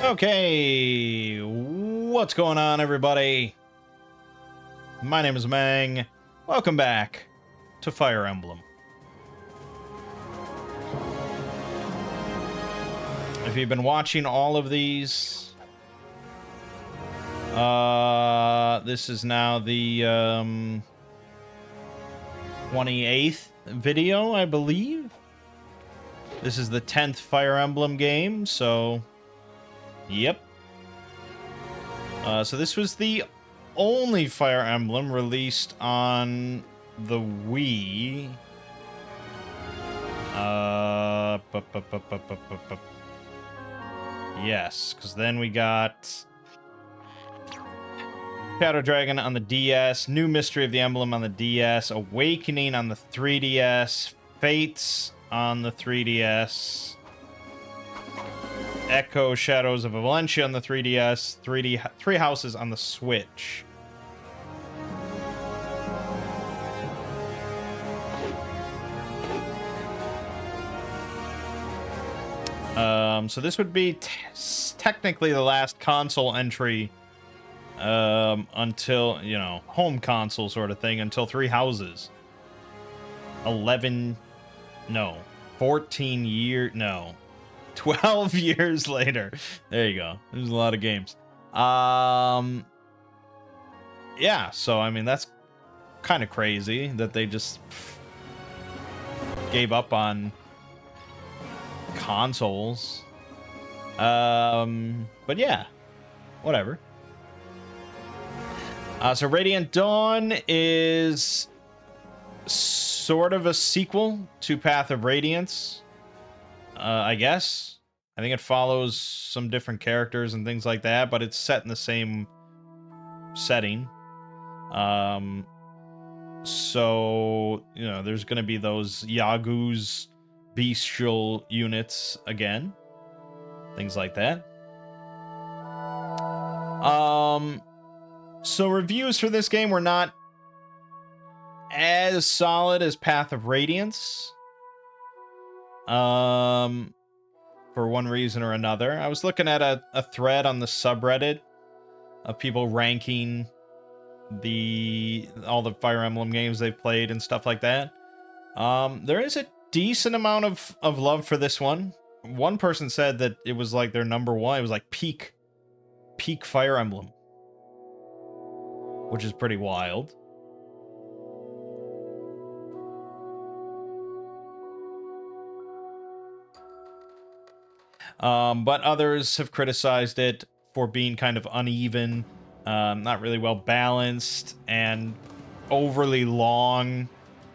Okay, what's going on, everybody? My name is Mangg. Welcome back to Fire Emblem. If you've been watching all of these, this is now the 28th video, I believe. This is the 10th Fire Emblem game, so yep. So this was the only Fire Emblem released on the Wii. Yes, because then we got Shadow Dragon on the DS, New Mystery of the Emblem on the DS, Awakening on the 3DS, Fates on the 3DS, Echo Shadows of Valencia on the 3DS, Three Houses on the Switch. So this would be technically the last console entry until, you know, home console sort of thing, until Three Houses. 14 years, no. 12 years later. There you go. There's a lot of games. Yeah, so I mean that's kind of crazy that they just gave up on consoles. But yeah, whatever. So Radiant Dawn is sort of a sequel to Path of Radiance. I guess. I think it follows some different characters and things like that, but it's set in the same setting. So, you know, there's going to be those Yagu's bestial units again. Things like that. So reviews for this game were not as solid as Path of Radiance. For one reason or another. I was looking at a thread on the subreddit of people ranking all the Fire Emblem games they've played and stuff like that. There is a decent amount of love for this one. One person said that it was like their number one. It was like peak Fire Emblem, which is pretty wild. But others have criticized it for being kind of uneven, not really well balanced, and overly long.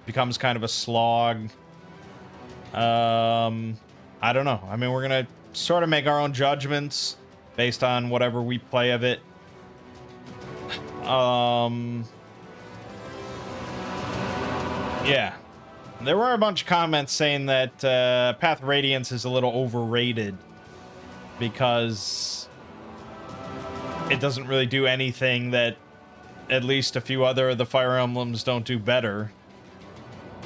Becomes kind of a slog. I don't know. I mean, we're gonna sort of make our own judgments based on whatever we play of it. Yeah. There were a bunch of comments saying that Path of Radiance is a little overrated because it doesn't really do anything that at least a few other of the Fire Emblems don't do better.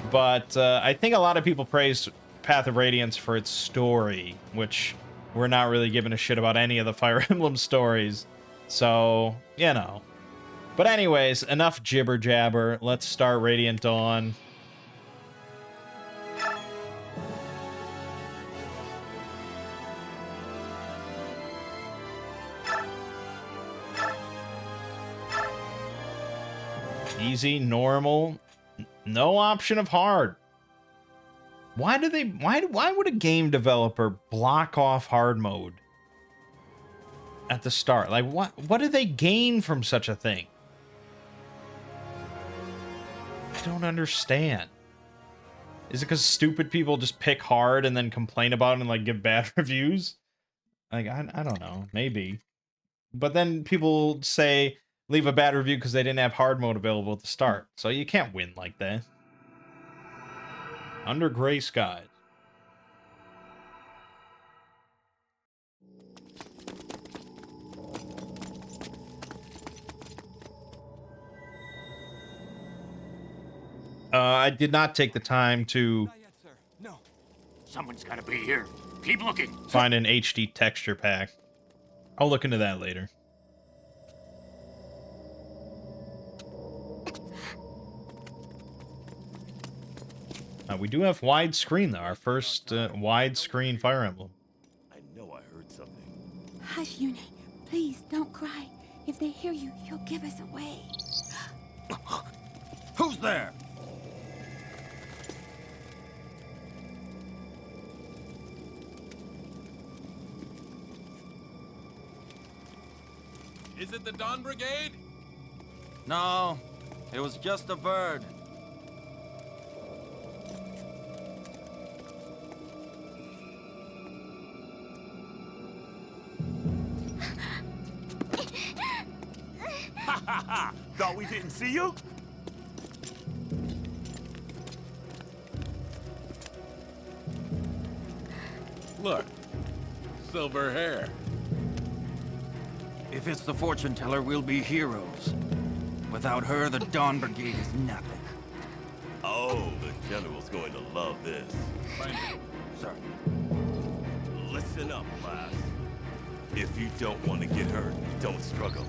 But I think a lot of people praise Path of Radiance for its story, which we're not really giving a shit about any of the Fire Emblem stories. So, you know. But anyways, enough jibber jabber. Let's start Radiant Dawn. Easy, normal, no option of hard. Why would a game developer block off hard mode at the start? Like, what do they gain from such a thing? I don't understand. Is it because stupid people just pick hard and then complain about it and like give bad reviews? Like, I don't know, maybe. But then people say leave a bad review because they didn't have hard mode available at the start. So you can't win like that. Under Gray Skies. I did not take the time to Not yet, sir. No. Someone's gotta be here. Keep looking. find an HD texture pack. I'll look into that later. We do have widescreen, though. Our first widescreen Fire Emblem. I know I heard something. Hush, Yune. Please, don't cry. If they hear you, you'll give us away. Who's there? Is it the Dawn Brigade? No, it was just a bird. Ha ha ha! Thought we didn't see you? Look, silver hair. If it's the fortune teller, we'll be heroes. Without her, the Dawn Brigade is nothing. Oh, the General's going to love this. Find it. Sir. Listen up, lass. If you don't want to get hurt, don't struggle.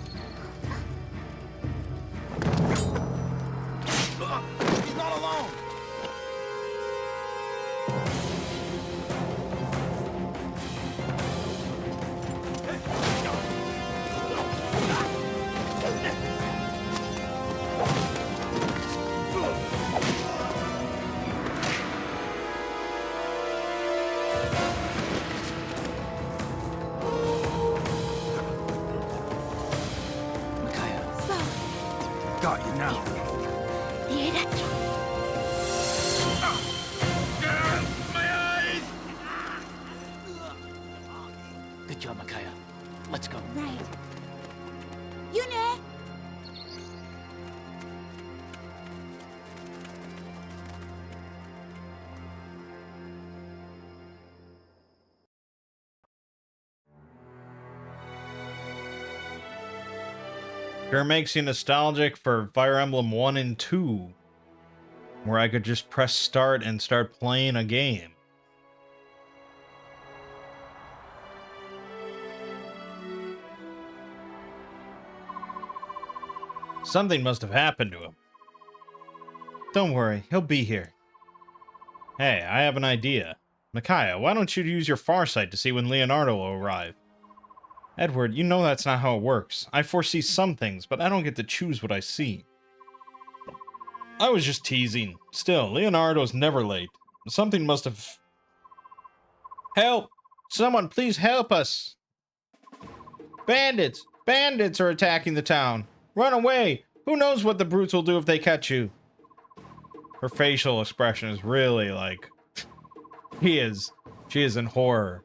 He's not alone! Got you now. My eyes! Good job, Micaiah. Let's go. Right. Yune! Sure makes you nostalgic for Fire Emblem 1 and 2, where I could just press start and start playing a game. Something must have happened to him. Don't worry, he'll be here. Hey, I have an idea. Micaiah, why don't you use your farsight to see when Leonardo will arrive? Edward, you know that's not how it works. I foresee some things, but I don't get to choose what I see. I was just teasing. Still, Leonardo's never late. Something must have... Help! Someone please help us! Bandits! Bandits are attacking the town! Run away! Who knows what the brutes will do if they catch you? Her facial expression is really like... She is in horror.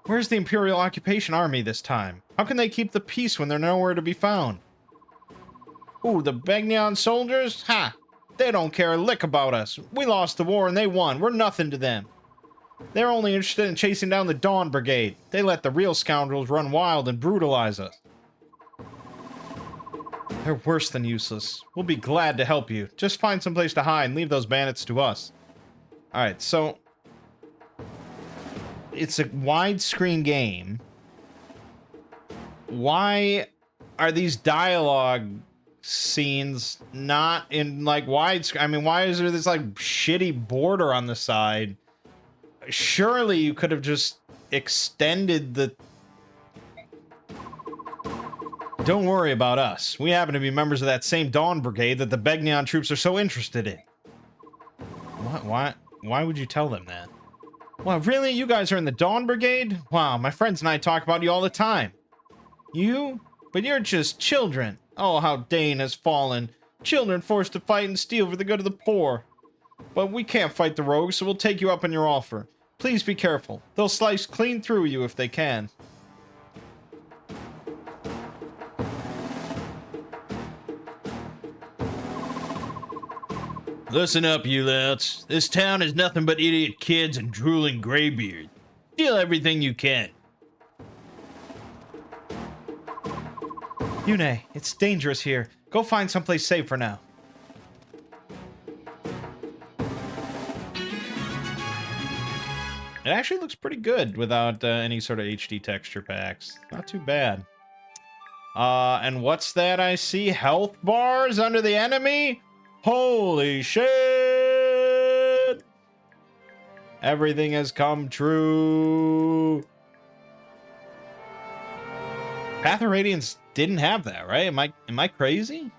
Where's the Imperial Occupation Army this time? How can they keep the peace when they're nowhere to be found? Ooh, the Begnion soldiers? Ha! They don't care a lick about us. We lost the war and they won. We're nothing to them. They're only interested in chasing down the Dawn Brigade. They let the real scoundrels run wild and brutalize us. They're worse than useless. We'll be glad to help you. Just find some place to hide and leave those bandits to us. Alright, so... It's a widescreen game. Why are these dialogue scenes not in, like, widescreen? I mean, why is there this, like, shitty border on the side? Surely you could have just extended the... Don't worry about us. We happen to be members of that same Dawn Brigade that the Begnion troops are so interested in. What? Why would you tell them that? Well, really? You guys are in the Dawn Brigade? Wow, my friends and I talk about you all the time. You? But you're just children. Oh, how Dane has fallen. Children forced to fight and steal for the good of the poor. But we can't fight the rogues, so we'll take you up on your offer. Please be careful. They'll slice clean through you if they can. Listen up, you louts. This town is nothing but idiot kids and drooling graybeards. Steal everything you can. Yune, it's dangerous here. Go find someplace safe for now. It actually looks pretty good without any sort of HD texture packs. Not too bad. And what's that I see? Health bars under the enemy? Holy shit! Everything has come true. Path of Radiance didn't have that, right? Am I crazy?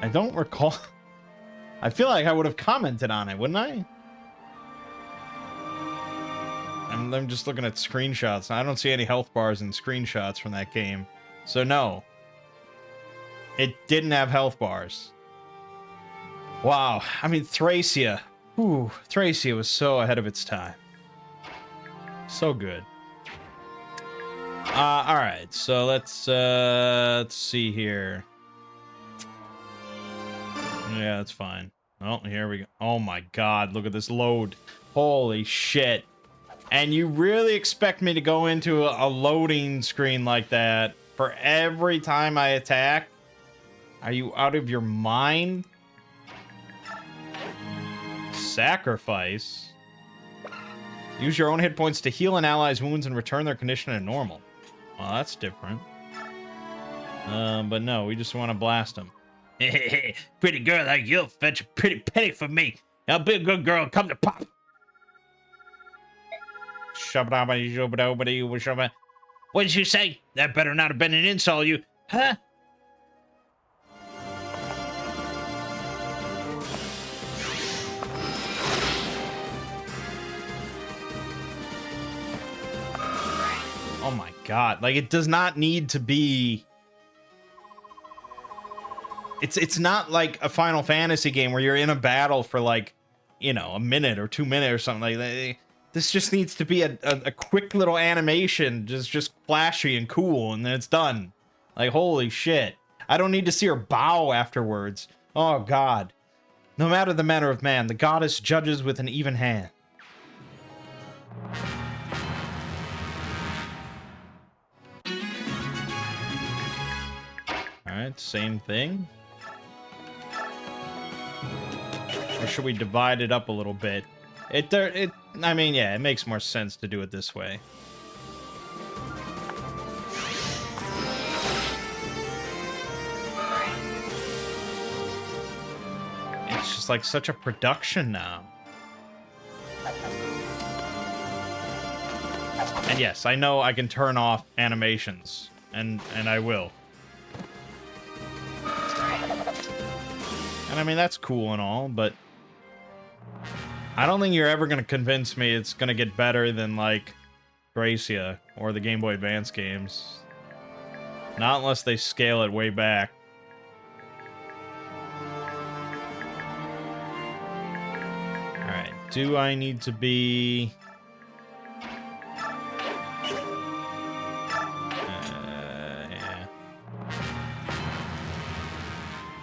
I don't recall. I feel like I would have commented on it, wouldn't I? I'm just looking at screenshots. I don't see any health bars in screenshots from that game. So no. It didn't have health bars. Wow. I mean, Thracia. Ooh, Thracia was so ahead of its time. So good. Alright, so let's see here. Yeah, that's fine. Oh, here we go. Oh my god, look at this load. Holy shit. And you really expect me to go into a loading screen like that for every time I attack? Are you out of your mind? Sacrifice? Use your own hit points to heal an ally's wounds and return their condition to normal. Well, that's different. But no, we just want to blast them. Pretty girl like you'll fetch a pretty penny for me. I'll be a good girl, come to pop. What did you say? That better not have been an insult, you. Huh? Oh my god. Like, it does not need to be... It's not like a Final Fantasy game where you're in a battle for, like, you know, a minute or 2 minutes or something like that. This just needs to be a quick little animation, just flashy and cool, and then it's done. Like, holy shit. I don't need to see her bow afterwards. Oh, God. No matter the manner of man, the goddess judges with an even hand. Alright, same thing. Or should we divide it up a little bit? I mean, yeah, it makes more sense to do it this way. It's just like such a production now. And yes, I know I can turn off animations, and I will. And I mean, that's cool and all, but I don't think you're ever going to convince me it's going to get better than, like, Thracia or the Game Boy Advance games. Not unless they scale it way back. Alright, do I need to be... yeah.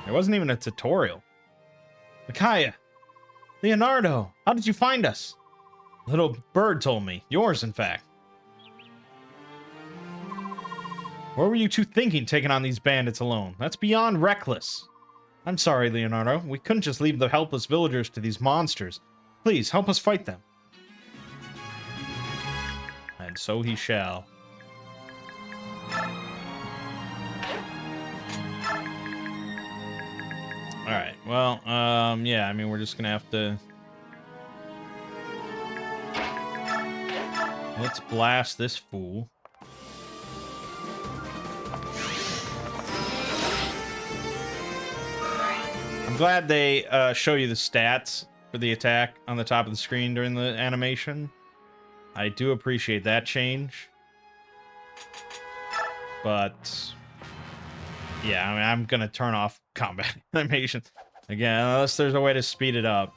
There wasn't even a tutorial. Micaiah! Leonardo, how did you find us? Little bird told me. Yours, in fact. What were you two thinking taking on these bandits alone? That's beyond reckless. I'm sorry, Leonardo. We couldn't just leave the helpless villagers to these monsters. Please, help us fight them. And so he shall. Alright, well, yeah, I mean, we're just gonna have to... Let's blast this fool. I'm glad they show you the stats for the attack on the top of the screen during the animation. I do appreciate that change. But... yeah, I mean, I'm gonna turn off combat animation again, unless there's a way to speed it up.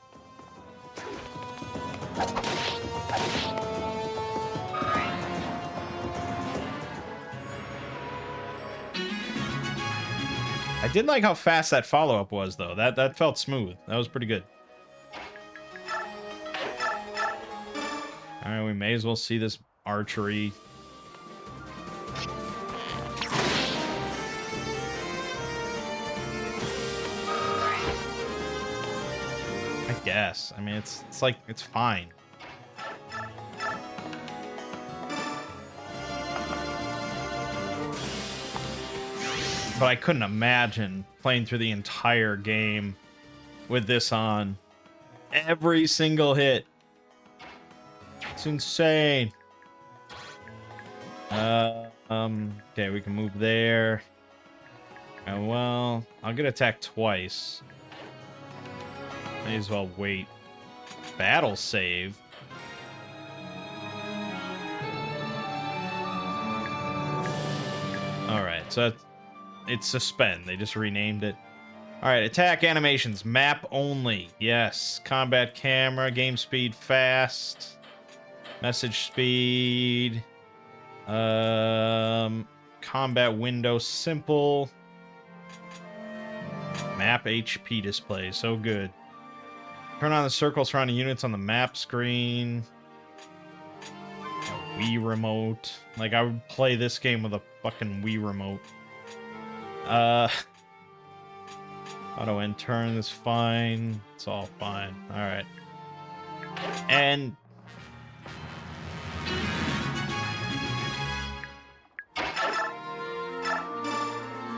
I did like how fast that follow-up was, though. That felt smooth. That was pretty good. Alright, we may as well see this archery. I guess. I mean, it's like, it's fine. but I couldn't imagine playing through the entire game with this on. Every single hit. It's insane. Okay, we can move there. Oh, well, I'll get attacked twice. May as well wait. Battle save. Alright, so it's suspend. They just renamed it. Alright, attack animations. Map only. Yes. Combat camera. Game speed fast. Message speed. Combat window simple. Map HP display. So good. Turn on the circle surrounding units on the map screen. A Wii remote. Like, I would play this game with a fucking Wii remote. Auto and turn is fine. It's all fine. Alright. And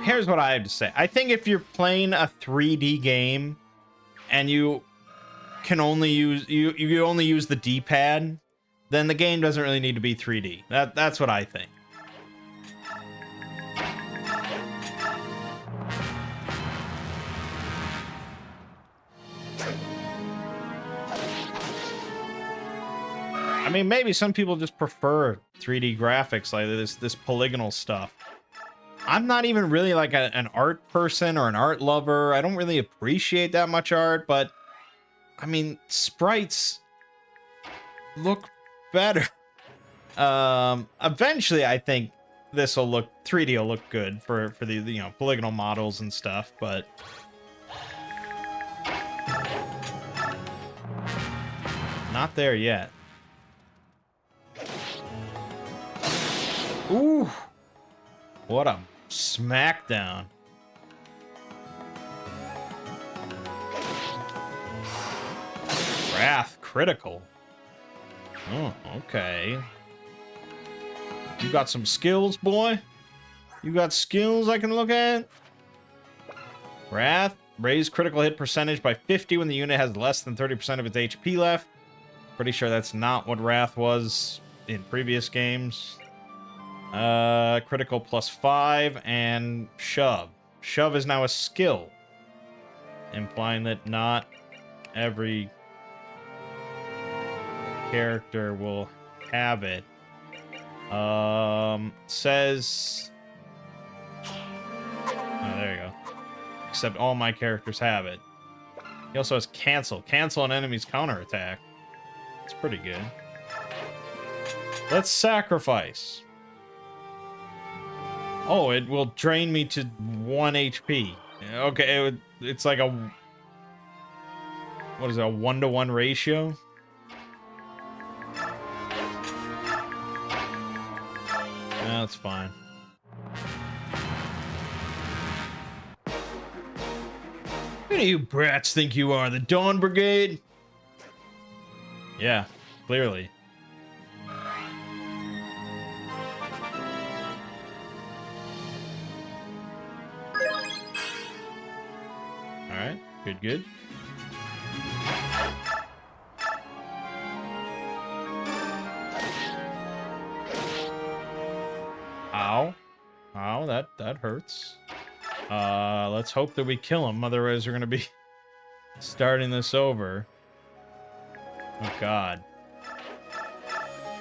here's what I have to say. I think if you're playing a 3D game and you can only use you only use the D-pad, then the game doesn't really need to be 3D. That's what I think. I mean, maybe some people just prefer 3D graphics, like this polygonal stuff. I'm not even really like an art person or an art lover. I don't really appreciate that much art, but I mean, sprites look better. Eventually, I think this will look 3D will look good for the polygonal models and stuff, but not there yet. Ooh, what a smackdown. Wrath critical. Oh, okay. You got some skills, boy? You got skills I can look at? Wrath, raise critical hit percentage by 50 when the unit has less than 30% of its HP left. Pretty sure that's not what Wrath was in previous games. Critical +5 and shove. Shove is now a skill, implying that not every character will have it. Says... Oh, there you go. Except all my characters have it. He also has cancel. Cancel an enemy's counterattack. It's pretty good. Let's sacrifice. Oh, it will drain me to 1 HP. Okay, it's like a... What is it, a 1-to-1 ratio? That's fine. Who do you brats think you are, the Dawn Brigade? Yeah, clearly. Alright, good. Ow. Ow, that hurts. Let's hope that we kill him, otherwise we're gonna be starting this over. Oh god.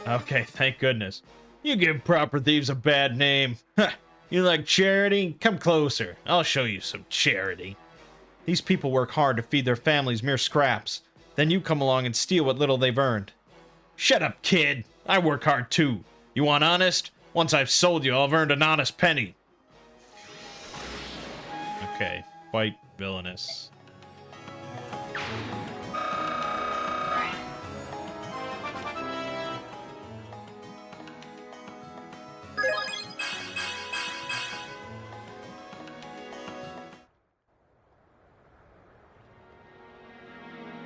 Okay, thank goodness. You give proper thieves a bad name. You like charity? Come closer. I'll show you some charity. These people work hard to feed their families mere scraps. Then you come along and steal what little they've earned. Shut up, kid. I work hard too. You want honest? Once I've sold you, I've earned an honest penny. Okay, quite villainous.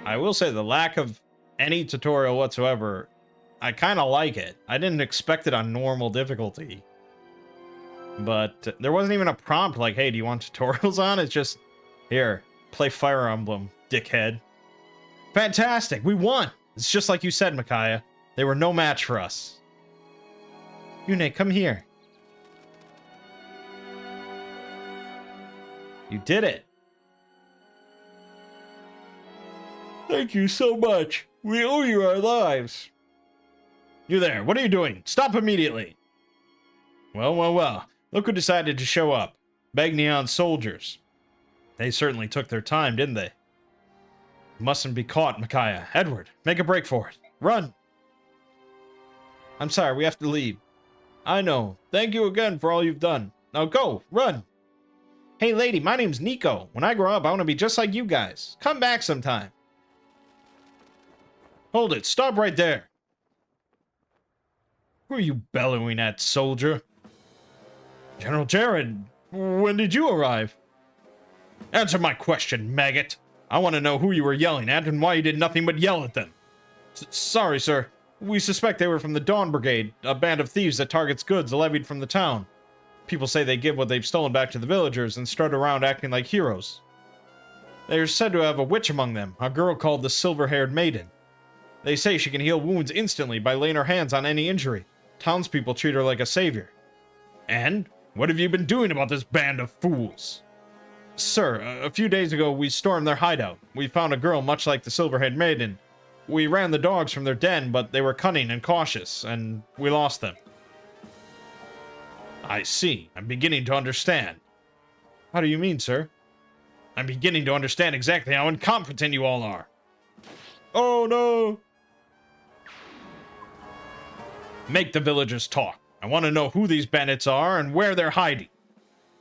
I will say the lack of any tutorial whatsoever, I kind of like it. I didn't expect it on normal difficulty. But there wasn't even a prompt like, hey, do you want tutorials on? It's just, here, play Fire Emblem, dickhead. Fantastic, we won! It's just like you said, Micaiah. They were no match for us. Yune, come here. You did it. Thank you so much. We owe you our lives. You there, what are you doing? Stop immediately. Well. Look who decided to show up. Bagneon soldiers. They certainly took their time, didn't they? Mustn't be caught, Micaiah. Edward, make a break for it. Run! I'm sorry, we have to leave. I know. Thank you again for all you've done. Now go, run! Hey lady, my name's Nico. When I grow up, I want to be just like you guys. Come back sometime. Hold it, stop right there. Who are you bellowing at, soldier? General Jared, when did you arrive? Answer my question, maggot. I want to know who you were yelling at and why you did nothing but yell at them. Sorry, sir. We suspect they were from the Dawn Brigade, a band of thieves that targets goods levied from the town. People say they give what they've stolen back to the villagers and strut around acting like heroes. They are said to have a witch among them, a girl called the Silver-Haired Maiden. They say she can heal wounds instantly by laying her hands on any injury. Townspeople treat her like a savior. And what have you been doing about this band of fools? Sir, a few days ago we stormed their hideout. We found a girl much like the Silver-Haired Maiden. We ran the dogs from their den, but they were cunning and cautious, and we lost them. I see. I'm beginning to understand. How do you mean, sir? I'm beginning to understand exactly how incompetent you all are. Oh, no! Make the villagers talk. I want to know who these bandits are and where they're hiding.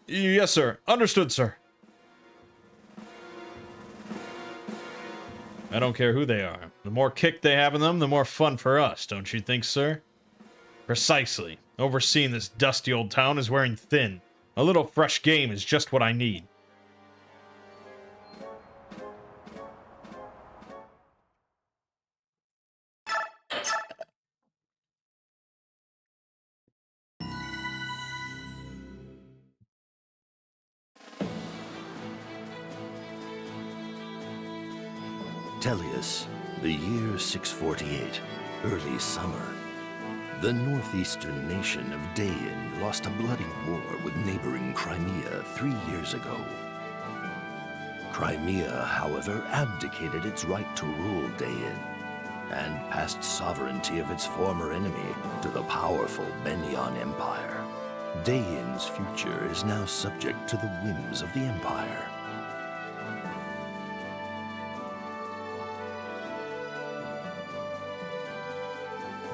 Yes, sir. Understood, sir. I don't care who they are. The more kick they have in them, the more fun for us, don't you think, sir? Precisely. Overseeing this dusty old town is wearing thin. A little fresh game is just what I need. Tellius, the year 648, early summer. The northeastern nation of Dain lost a bloody war with neighboring Crimea 3 years ago. Crimea, however, abdicated its right to rule Dain and passed sovereignty of its former enemy to the powerful Benyan Empire. Dain's future is now subject to the whims of the Empire.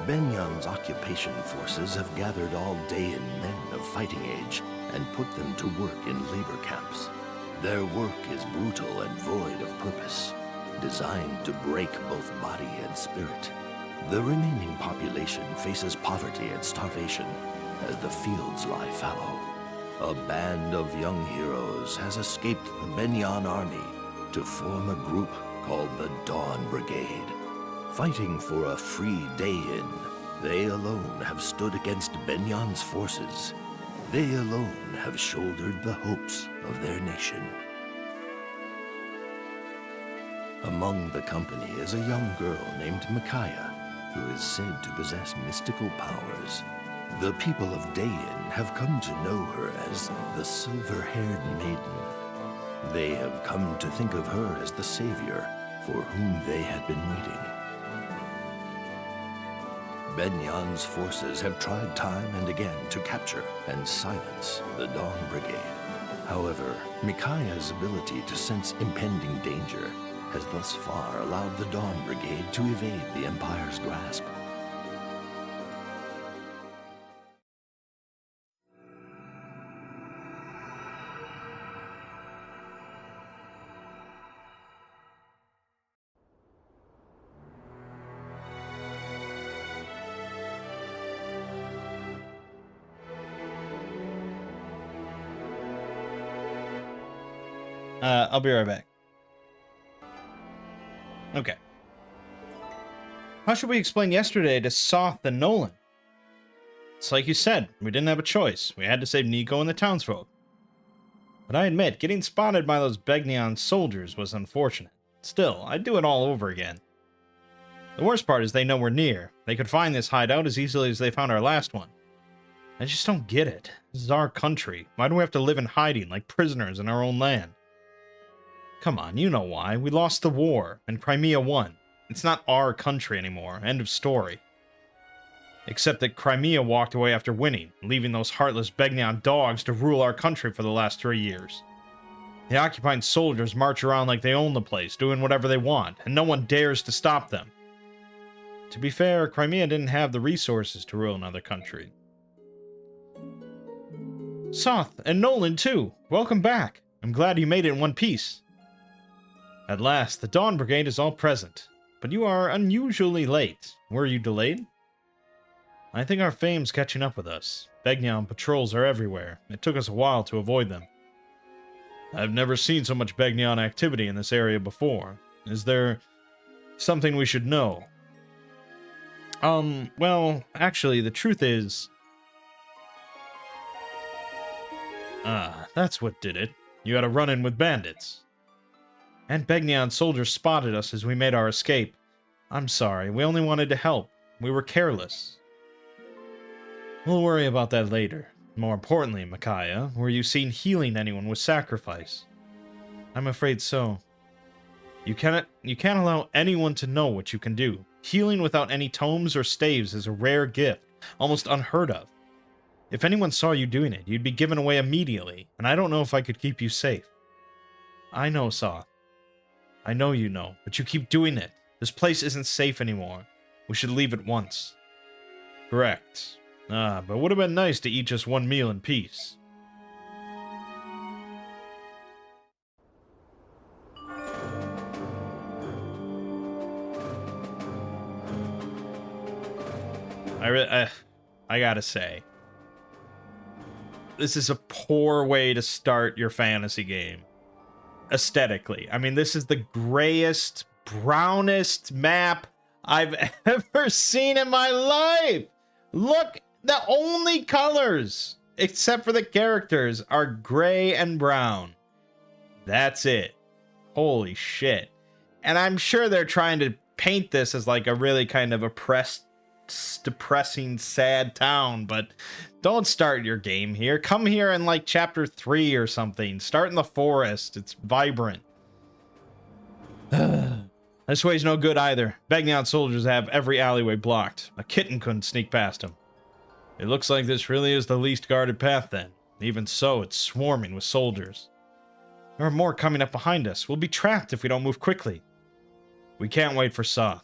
Benyan's occupation forces have gathered all Dain men of fighting age and put them to work in labor camps. Their work is brutal and void of purpose, designed to break both body and spirit. The remaining population faces poverty and starvation as the fields lie fallow. A band of young heroes has escaped the Benyan army to form a group called the Dawn Brigade. Fighting for a free Dain, they alone have stood against Benyan's forces. They alone have shouldered the hopes of their nation. Among the company is a young girl named Micaiah, who is said to possess mystical powers. The people of Dain have come to know her as the Silver-Haired Maiden. They have come to think of her as the savior for whom they had been waiting. Benyan's forces have tried time and again to capture and silence the Dawn Brigade. However, Micaiah's ability to sense impending danger has thus far allowed the Dawn Brigade to evade the Empire's grasp. I'll be right back. Okay. How should we explain yesterday to Soth and Nolan? It's like you said, we didn't have a choice. We had to save Nico and the townsfolk. But I admit, getting spotted by those Begnion soldiers was unfortunate. Still, I'd do it all over again. The worst part is they know we're near. They could find this hideout as easily as they found our last one. I just don't get it. This is our country. Why do we have to live in hiding like prisoners in our own land? Come on, you know why. We lost the war, and Crimea won. It's not our country anymore. End of story. Except that Crimea walked away after winning, leaving those heartless Begnion dogs to rule our country for the last 3 years. The occupying soldiers march around like they own the place, doing whatever they want, and no one dares to stop them. To be fair, Crimea didn't have the resources to rule another country. Soth, and Nolan too! Welcome back! I'm glad you made it in one piece. At last, the Dawn Brigade is all present, but you are unusually late. Were you delayed? I think our fame's catching up with us. Begnion patrols are everywhere. It took us a while to avoid them. I've never seen so much Begnion activity in this area before. Is there something we should know? Well, actually, the truth is... that's what did it. You had a run-in with bandits. And Begnion soldiers spotted us as we made our escape. I'm sorry, we only wanted to help. We were careless. We'll worry about that later. More importantly, Micaiah, were you seen healing anyone with sacrifice? I'm afraid so. You can't allow anyone to know what you can do. Healing without any tomes or staves is a rare gift, almost unheard of. If anyone saw you doing it, you'd be given away immediately, and I don't know if I could keep you safe. I know, Soth. I know you know, but you keep doing it. This place isn't safe anymore. We should leave at once. Correct. But would have been nice to eat just one meal in peace. I gotta say, this is a poor way to start your fantasy game. Aesthetically. I mean, this is the grayest, brownest map I've ever seen in my life. Look, the only colors, except for the characters, are gray and brown. That's it. Holy shit. And I'm sure they're trying to paint this as like a really kind of oppressed, depressing, sad town, but don't start your game here. Come here in like chapter 3 or something. Start in the forest. It's vibrant. This way's no good either. Begnion soldiers have every alleyway blocked. A kitten couldn't sneak past them. It looks like this really is the least guarded path then. Even so, it's swarming with soldiers. There are more coming up behind us. We'll be trapped if we don't move quickly. We can't wait for Soth.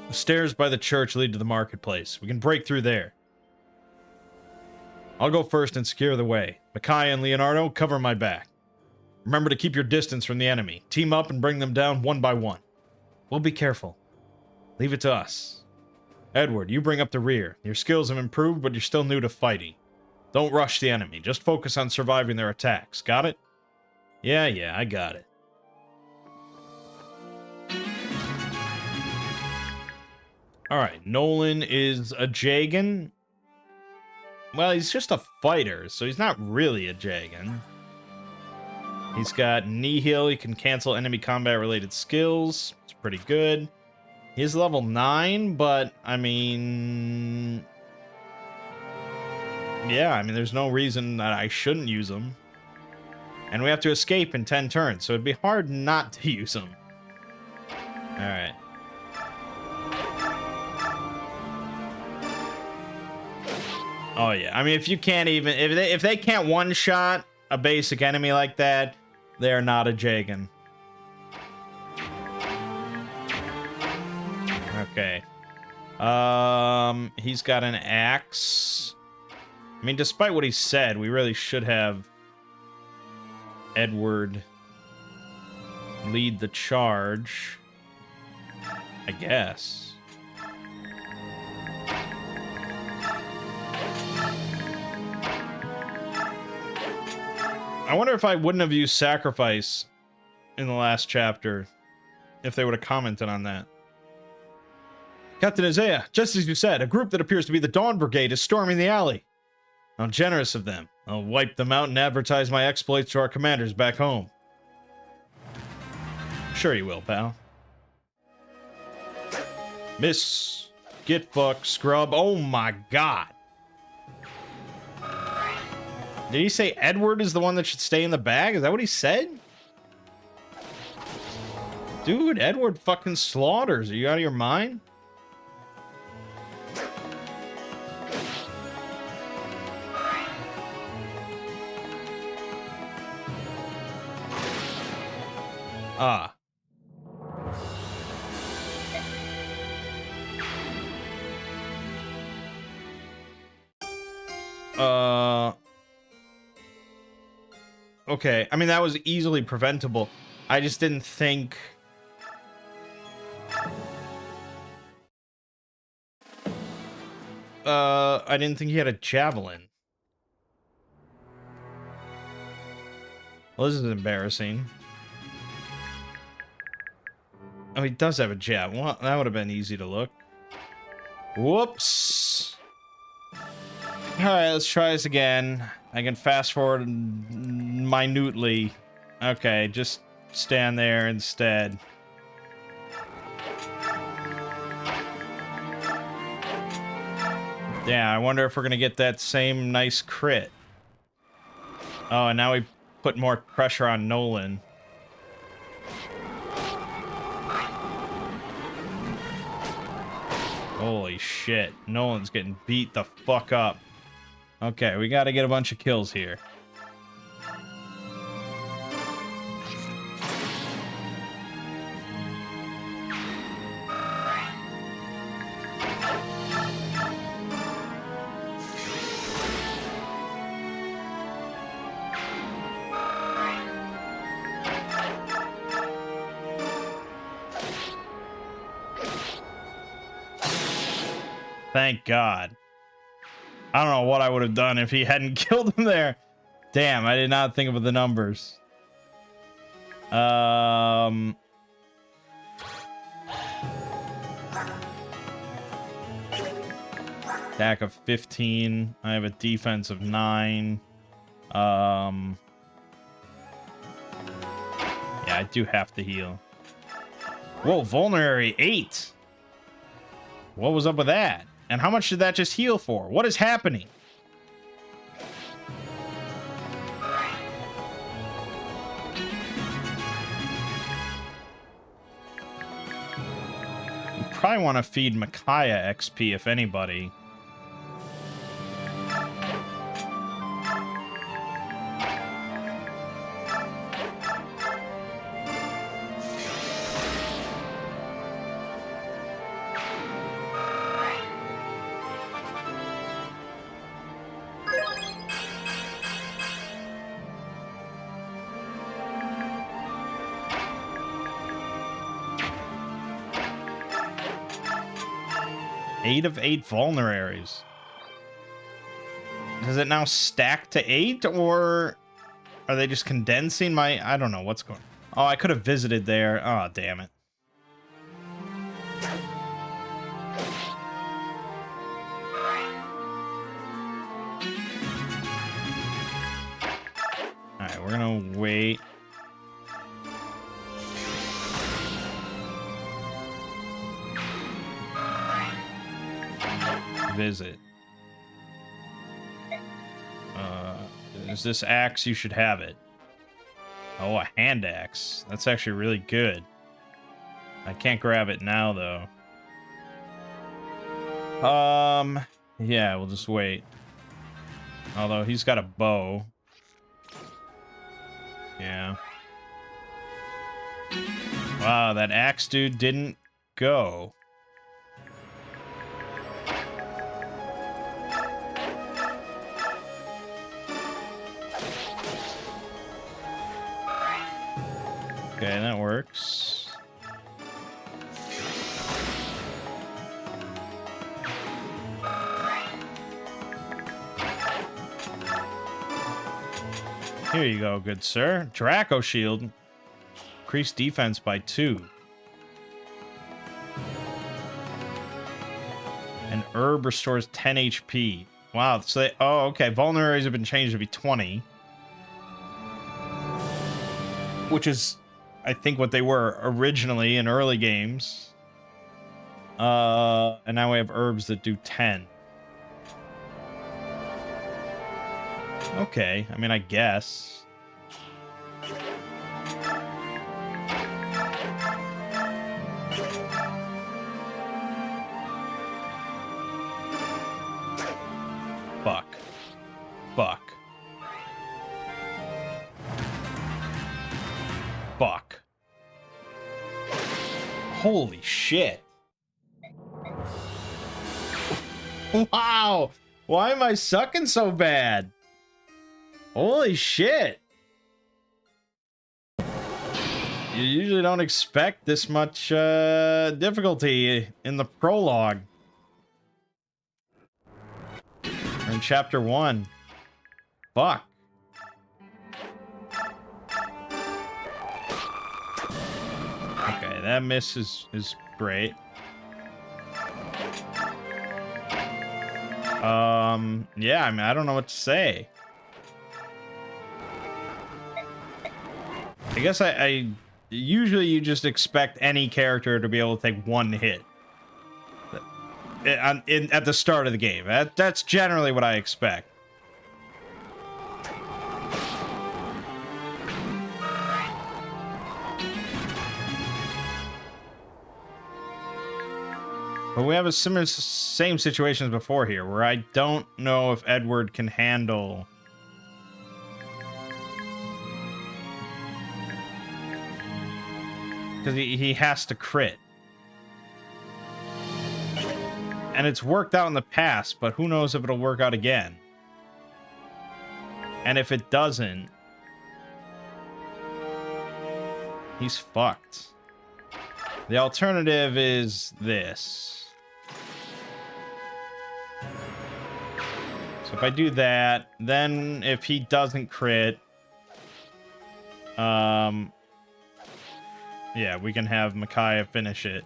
The stairs by the church lead to the marketplace. We can break through there. I'll go first and secure the way. Micaiah and Leonardo, cover my back. Remember to keep your distance from the enemy. Team up and bring them down one by one. We'll be careful. Leave it to us. Edward, you bring up the rear. Your skills have improved, but you're still new to fighting. Don't rush the enemy. Just focus on surviving their attacks. Got it? Yeah, I got it. Alright, Nolan is a Jagan. Well, he's just a fighter, so he's not really a Jagan. He's got Nihil. He can cancel enemy combat-related skills. It's pretty good. He's level 9, but, I mean... yeah, I mean, there's no reason that I shouldn't use him. And we have to escape in 10 turns, so it'd be hard not to use him. Alright. Oh, yeah. I mean, if you can't even... If they can't one-shot a basic enemy like that, they're not a Jagan. Okay. He's got an axe. I mean, despite what he said, we really should have Edward lead the charge. I guess. I wonder if I wouldn't have used sacrifice in the last chapter, if they would have commented on that. Captain Isaiah, just as you said, a group that appears to be the Dawn Brigade is storming the alley. How generous of them. I'll wipe them out and advertise my exploits to our commanders back home. Sure you will, pal. Miss. Get fucked, scrub. Oh my god. Did he say Edward is the one that should stay in the bag? Is that what he said? Dude, Edward fucking slaughters. Are you out of your mind? Ah. Okay. I mean, that was easily preventable. I just didn't think... I didn't think he had a javelin. Well, this is embarrassing. Oh, he does have a jab. Well, that would have been easy to look. Whoops. Alright, let's try this again. I can fast forward minutely. Okay, just stand there instead. Yeah, I wonder if we're gonna get that same nice crit. Oh, and now we put more pressure on Nolan. Holy shit. Nolan's getting beat the fuck up. Okay, we gotta get a bunch of kills here. Thank God. I don't know what I would have done if he hadn't killed him there. Damn, I did not think of the numbers. Attack of 15. I have a defense of 9. Yeah, I do have to heal. Whoa, vulnerary 8. What was up with that? And how much did that just heal for? What is happening? You probably want to feed Micaiah XP, if anybody. Of 8 vulneraries. Does it now stack to 8, or are they just condensing my... I don't know what's going on. Oh, I could have visited there. Oh, damn it. Alright, we're gonna wait. Visit. Is this axe? You should have it. Oh, a hand axe. That's actually really good. I can't grab it now, though. Yeah, we'll just wait. Although he's got a bow. Yeah. Wow, that axe dude didn't go. Okay, that works. Here you go, good sir. Draco shield. Increase defense by 2. Herb restores 10 HP. Wow. So they, oh, okay. Vulneraries have been changed to be 20. Which is, I think, what they were originally in early games. And now we have herbs that do 10. Okay. I mean, I guess. Fuck. Fuck. Fuck. Holy shit. Wow. Why am I sucking so bad? Holy shit. You usually don't expect this much difficulty in the prologue. We're in chapter 1. Fuck. Okay, that miss is great. Yeah, I mean, I don't know what to say. I guess I usually you just expect any character to be able to take one hit at the start of the game. That's generally what I expect. But we have a same situation as before here, where I don't know if Edward can handle... Because he has to crit. And it's worked out in the past, but who knows if it'll work out again. And if it doesn't... he's fucked. The alternative is this. So if I do that, then if he doesn't crit, yeah, we can have Micaiah finish it.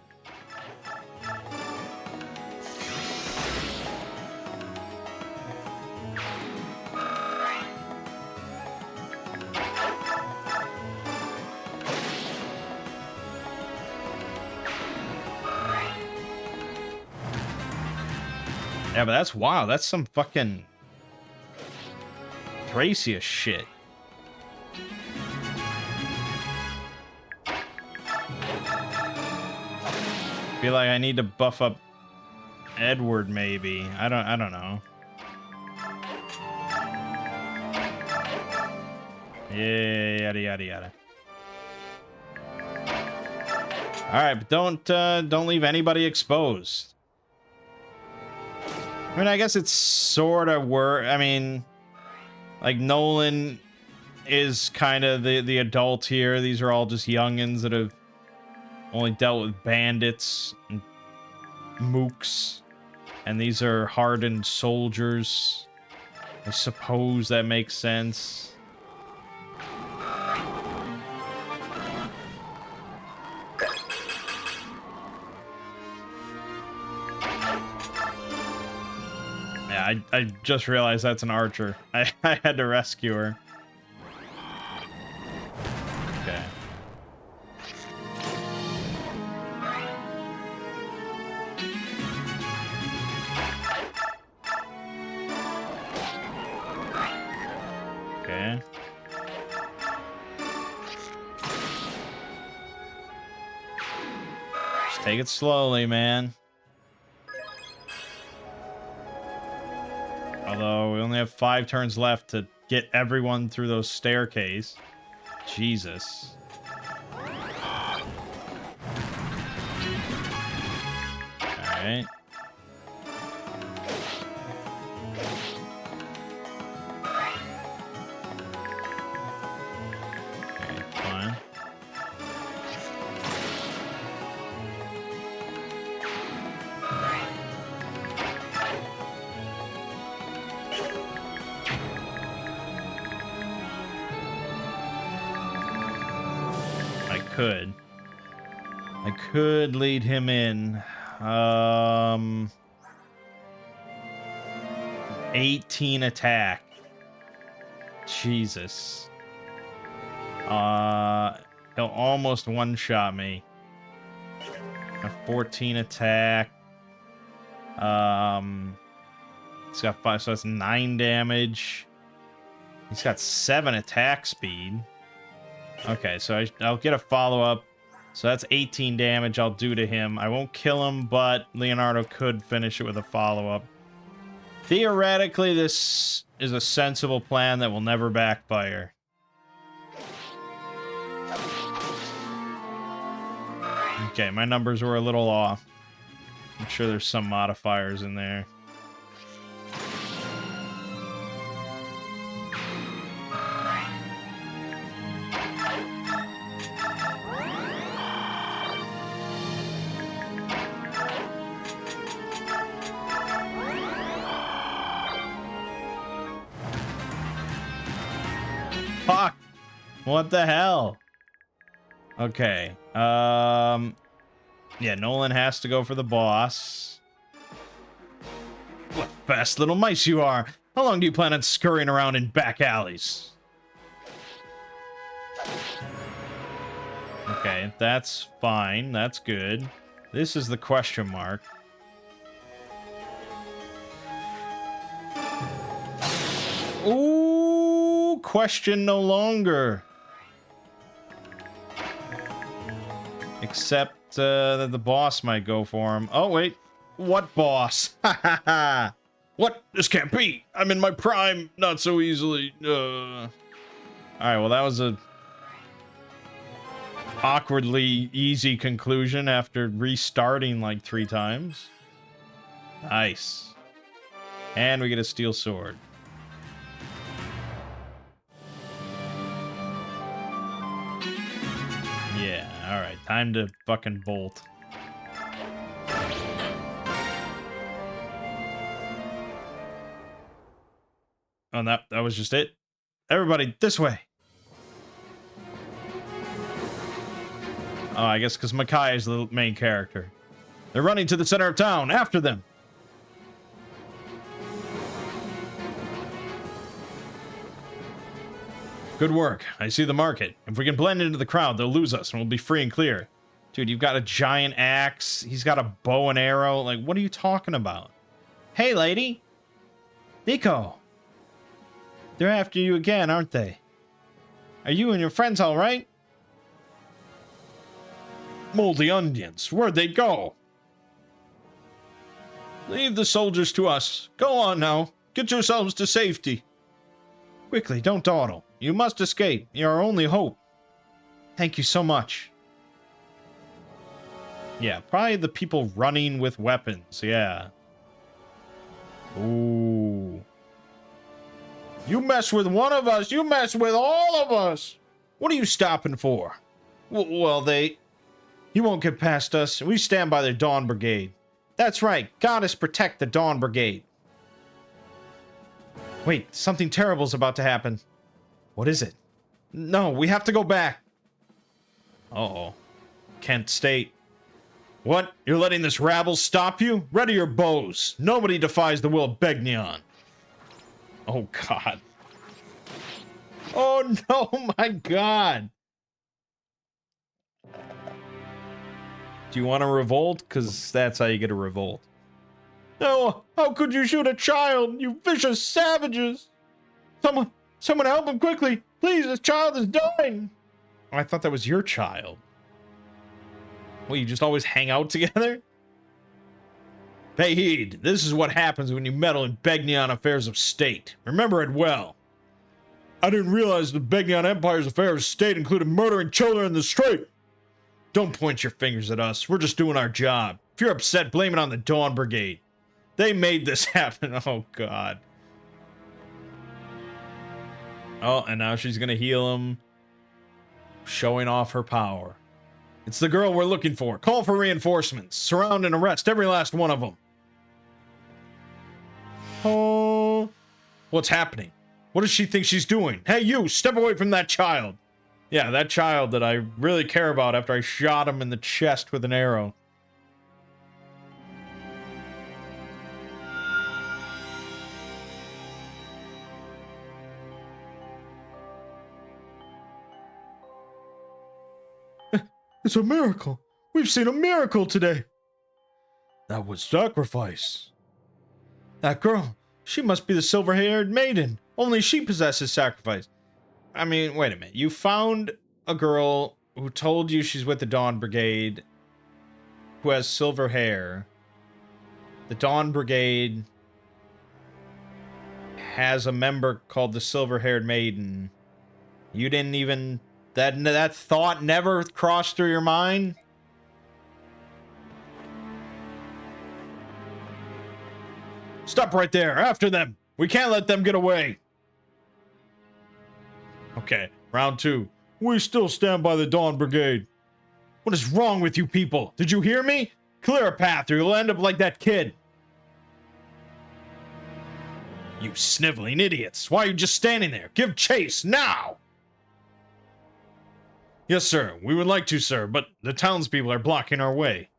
Yeah, but that's wild. That's some fucking Thracia shit. Feel like I need to buff up Edward, maybe. I don't know. Yeah, yada yada yada. All right, but don't leave anybody exposed. I mean, I guess it's sort of I mean, like Nolan is kind of the adult here. These are all just youngins that have only dealt with bandits and mooks, and these are hardened soldiers. I suppose that makes sense. Yeah, I just realized that's an archer. I had to rescue her. Okay. Okay. Just take it slowly, man. Although we only have 5 turns left to get everyone through those staircase. Jesus. Alright. Okay, fine. I could lead him in. 18 attack. Jesus. He'll almost one-shot me. A 14 attack. He's got 5, so that's 9 damage. He's got 7 attack speed. Okay, so I'll get a follow-up. So that's 18 damage I'll do to him. I won't kill him, but Leonardo could finish it with a follow-up. Theoretically, this is a sensible plan that will never backfire. Okay, my numbers were a little off. I'm sure there's some modifiers in there. Fuck! What the hell? Okay. Yeah, Nolan has to go for the boss. What fast little mice you are! How long do you plan on scurrying around in back alleys? Okay, that's fine. That's good. This is the question mark. Ooh, question no longer. Except that the boss might go for him. Oh, wait. What boss? Ha ha ha. What? This can't be. I'm in my prime. Not so easily. Alright, well, that was a awkwardly easy conclusion after restarting like 3 times. Nice. And we get a steel sword. Yeah, alright. Time to fucking bolt. Oh, that was just it? Everybody, this way! Oh, I guess because Makai is the main character. They're running to the center of town. After them! Good work. I see the market. If we can blend into the crowd, they'll lose us and we'll be free and clear. Dude, you've got a giant axe. He's got a bow and arrow. Like, what are you talking about? Hey, lady. Nico. They're after you again, aren't they? Are you and your friends all right? Moldy onions. Where'd they go? Leave the soldiers to us. Go on now. Get yourselves to safety. Quickly, don't dawdle. You must escape. You're our only hope. Thank you so much. Yeah, probably the people running with weapons. Yeah. Ooh. You mess with one of us, you mess with all of us. What are you stopping for? Well, you won't get past us. We stand by the Dawn Brigade. That's right. Goddess protect the Dawn Brigade. Wait, something terrible's about to happen. What is it? No, we have to go back. Uh-oh. Kent State. What? You're letting this rabble stop you? Ready your bows. Nobody defies the will of Begnion. Oh, God. Oh, no, my God. Do you want to revolt? Because that's how you get a revolt. No, how could you shoot a child, you vicious savages? Someone help him quickly. Please, this child is dying. Oh, I thought that was your child. Well, you just always hang out together? Pay heed. This is what happens when you meddle in Begnion affairs of state. Remember it well. I didn't realize the Begnion Empire's affairs of state included murdering children in the street. Don't point your fingers at us. We're just doing our job. If you're upset, blame it on the Dawn Brigade. They made this happen. Oh, God. Oh, and now she's gonna heal him. Showing off her power. It's the girl we're looking for. Call for reinforcements. Surround and arrest every last one of them. Oh. What's happening? What does she think she's doing? Hey, you! Step away from that child! Yeah, that child that I really care about after I shot him in the chest with an arrow. It's a miracle. We've seen a miracle today. That was sacrifice. That girl, she must be the silver-haired maiden. Only she possesses sacrifice. I mean, wait a minute. You found a girl who told you she's with the Dawn Brigade, who has silver hair. The Dawn Brigade has a member called the Silver-Haired Maiden. You didn't even... That thought never crossed through your mind? Stop right there. After them. We can't let them get away. Okay, round 2. We still stand by the Dawn Brigade. What is wrong with you people? Did you hear me? Clear a path or you'll end up like that kid. You sniveling idiots. Why are you just standing there? Give chase, now! Yes, sir. We would like to, sir, but the townspeople are blocking our way.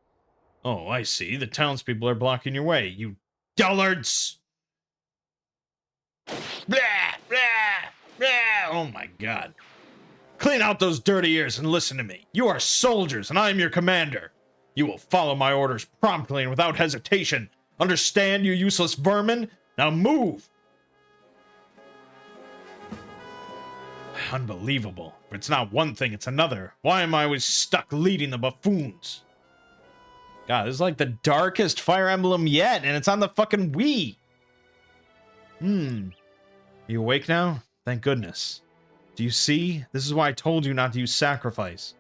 Oh, I see. The townspeople are blocking your way. You dullards! Blah, blah, blah. Oh my god. Clean out those dirty ears and listen to me. You are soldiers, and I am your commander. You will follow my orders promptly and without hesitation. Understand, you useless vermin? Now move! Unbelievable. If it's not one thing, it's another. Why am I always stuck leading the buffoons? God, this is like the darkest Fire Emblem yet, and it's on the fucking Wii. You awake now? Thank goodness. Do you see? This is why I told you not to use sacrifice.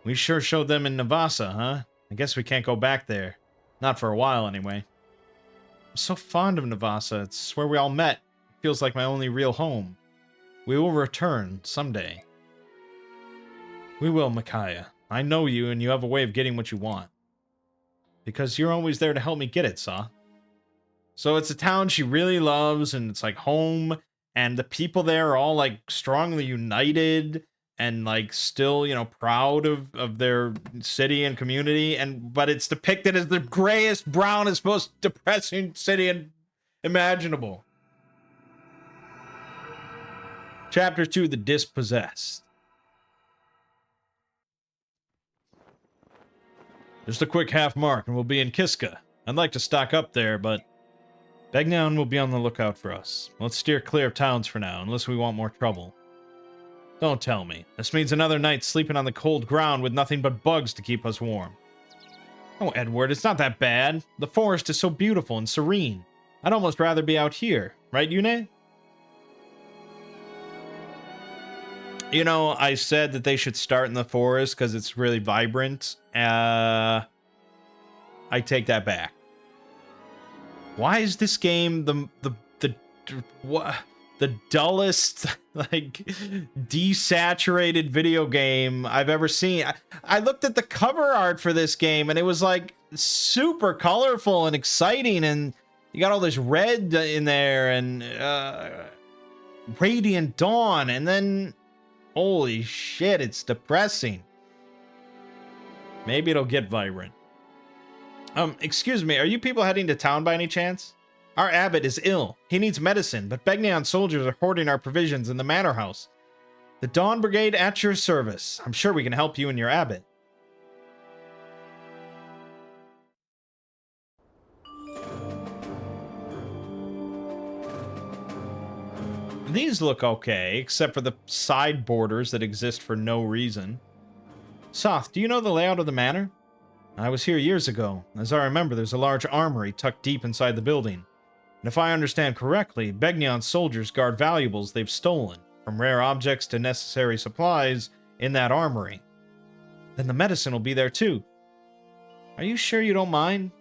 We sure showed them in Navasa, huh? I guess we can't go back there. Not for a while, anyway. I'm so fond of Navasa. It's where we all met. It feels like my only real home. We will return someday. We will, Micaiah. I know you, and you have a way of getting what you want. Because you're always there to help me get it, Saw. So it's a town she really loves, and it's like home, and the people there are all like strongly united, and like still, you know, proud of their city and community, but it's depicted as the grayest, brownest, most depressing city imaginable. Chapter 2, The Dispossessed. Just a quick half mark and we'll be in Kiska. I'd like to stock up there, but Begnion will be on the lookout for us. Let's steer clear of towns for now, unless we want more trouble. Don't tell me. This means another night sleeping on the cold ground with nothing but bugs to keep us warm. Oh, Edward, it's not that bad. The forest is so beautiful and serene. I'd almost rather be out here. Right, Yune? You know, I said that they should start in the forest because it's really vibrant. I take that back. Why is this game the dullest, like, desaturated video game I've ever seen? I looked at the cover art for this game and it was like super colorful and exciting, and you got all this red in there and Radiant Dawn, and then holy shit, it's depressing. Maybe it'll get vibrant. Excuse me, are you people heading to town by any chance? Our abbot is ill. He needs medicine, but Begnion soldiers are hoarding our provisions in the manor house. The Dawn Brigade at your service. I'm sure we can help you and your abbot. These look okay, except for the side borders that exist for no reason. Soth, do you know the layout of the manor? I was here years ago. As I remember, there's a large armory tucked deep inside the building. And if I understand correctly, Begnion's soldiers guard valuables they've stolen, from rare objects to necessary supplies, in that armory. Then the medicine will be there too. Are you sure you don't mind?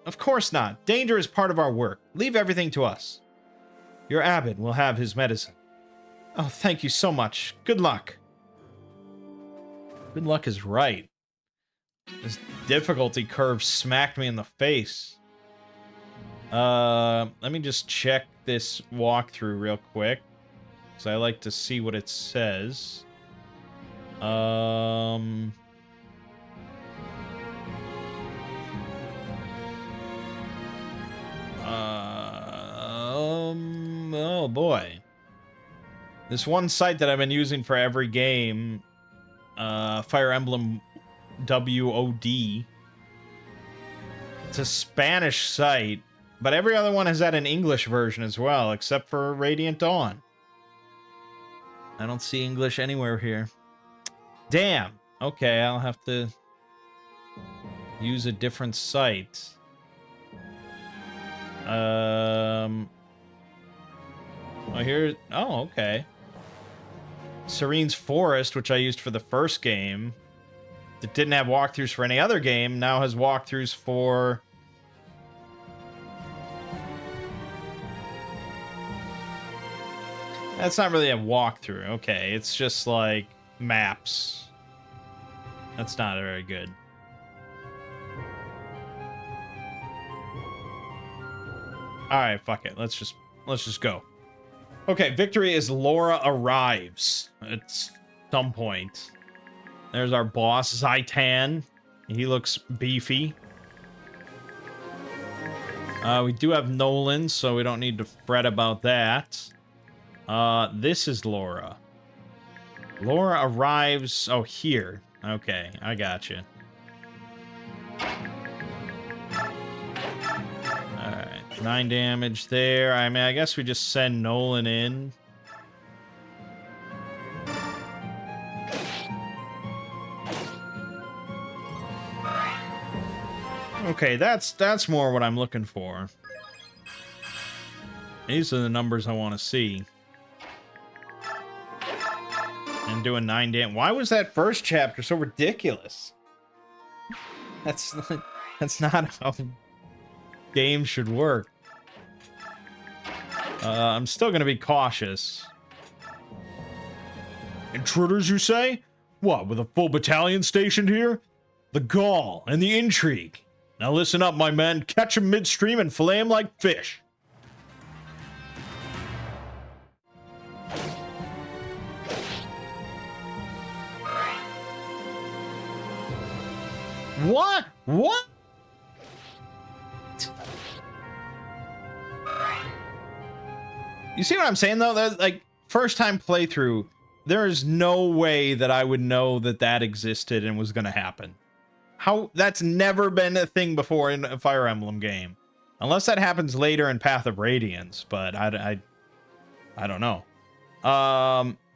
Of course not. Danger is part of our work. Leave everything to us. Your abbot will have his medicine. Oh, thank you so much. Good luck. Good luck is right. This difficulty curve smacked me in the face. Let me just check this walkthrough real quick, because I like to see what it says. Oh boy. This one site that I've been using for every game, Fire Emblem WOD. It's a Spanish site, but every other one has had an English version as well, except for Radiant Dawn. I don't see English anywhere here. Damn. Okay, I'll have to use a different site. Oh, here. Oh, okay. Serene's Forest, which I used for the first game, that didn't have walkthroughs for any other game, now has walkthroughs for... That's not really a walkthrough. Okay, it's just like maps. That's not very good. All right, fuck it. Let's just go. Okay, victory is Laura arrives at some point. There's our boss, Zaitan. He looks beefy. We do have Nolan, so we don't need to fret about that. This is Laura. Laura arrives... Oh, here. Okay, I gotcha. Alright, 9 damage there. I mean, I guess we just send Nolan in. Okay, that's more what I'm looking for. These are the numbers I want to see. And doing 9 damage. Why was that first chapter so ridiculous? That's not how games should work. I'm still going to be cautious. Intruders, you say? What, with a full battalion stationed here? The gall and the intrigue. Now listen up, my men. Catch 'em midstream and fillet 'em like fish. What? What? You see what I'm saying, though? That, like, first time playthrough, there is no way that I would know that that existed and was going to happen. How? That's never been a thing before in a Fire Emblem game. Unless that happens later in Path of Radiance, but I don't know.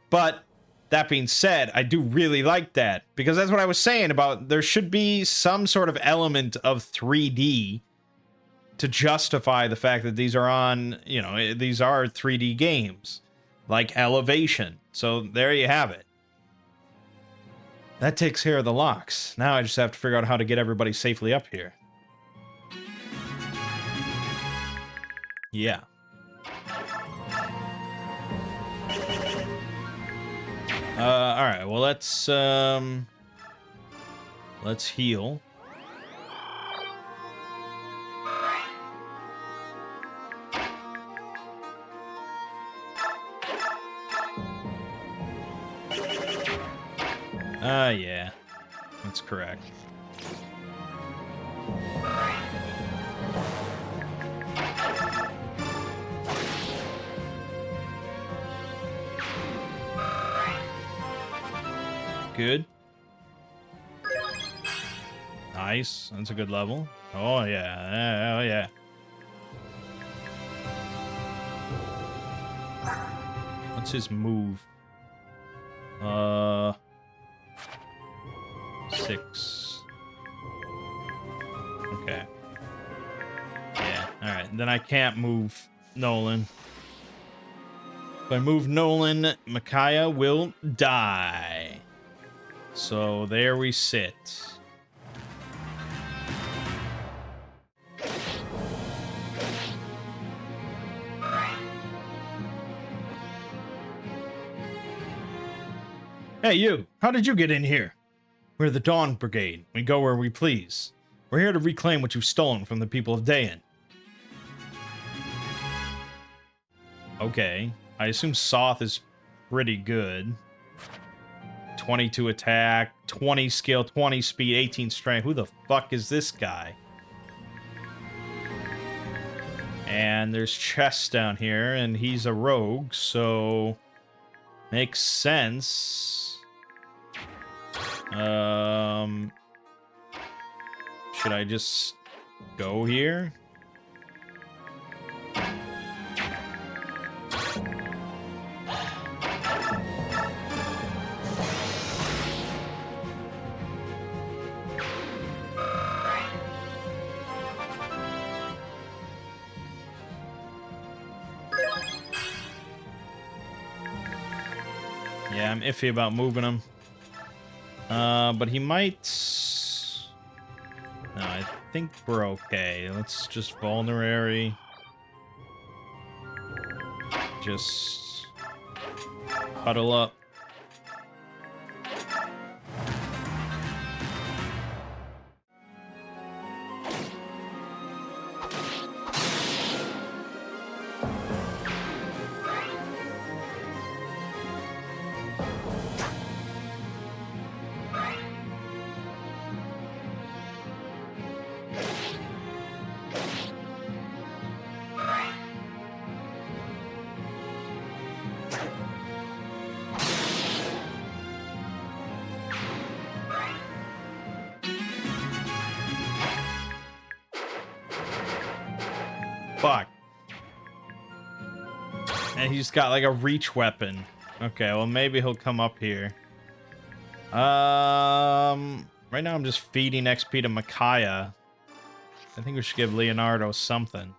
But that being said, I do really like that, because that's what I was saying about there should be some sort of element of 3D to justify the fact that these are on, you know, these are 3D games, like Elevation. So there you have it. That takes care of the locks. Now I just have to figure out how to get everybody safely up here. Yeah. All right. Well, let's heal. Yeah. That's correct. Good. Nice. That's a good level. Oh, yeah. Oh, yeah. What's his move? 6. Okay. Yeah, alright. Then I can't move Nolan. If I move Nolan, Micaiah will die. So there we sit. Hey, you! How did you get in here? We're the Dawn Brigade. We go where we please. We're here to reclaim what you've stolen from the people of Dayan. Okay. I assume Soth is pretty good. 22 attack, 20 skill, 20 speed, 18 strength. Who the fuck is this guy? And there's chests down here, and he's a rogue, so... Makes sense. Should I just go here? Yeah, I'm iffy about moving him. But he might... No, I think we're okay. Let's just vulnerary. Just huddle up. Fuck. And he's got like a reach weapon. Okay, well maybe he'll come up here. Right now I'm just feeding XP to Micaiah. I think we should give Leonardo something.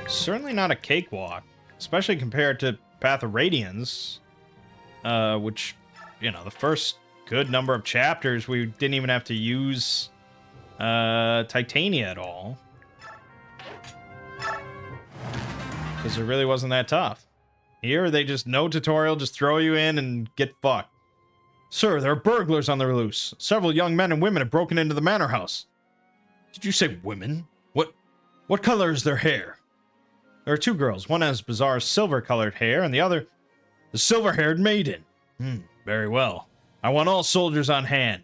Certainly not a cakewalk, especially compared to Path of Radiance, which, you know, the first good number of chapters we didn't even have to use Titania at all, because it really wasn't that tough. Here, they just, no tutorial, just throw you in and get fucked. Sir, there are burglars on the loose. Several young men and women have broken into the manor house. Did you say women? What color is their hair? There are two girls. One has bizarre silver-colored hair, and the other, the silver-haired maiden. Very well. I want all soldiers on hand.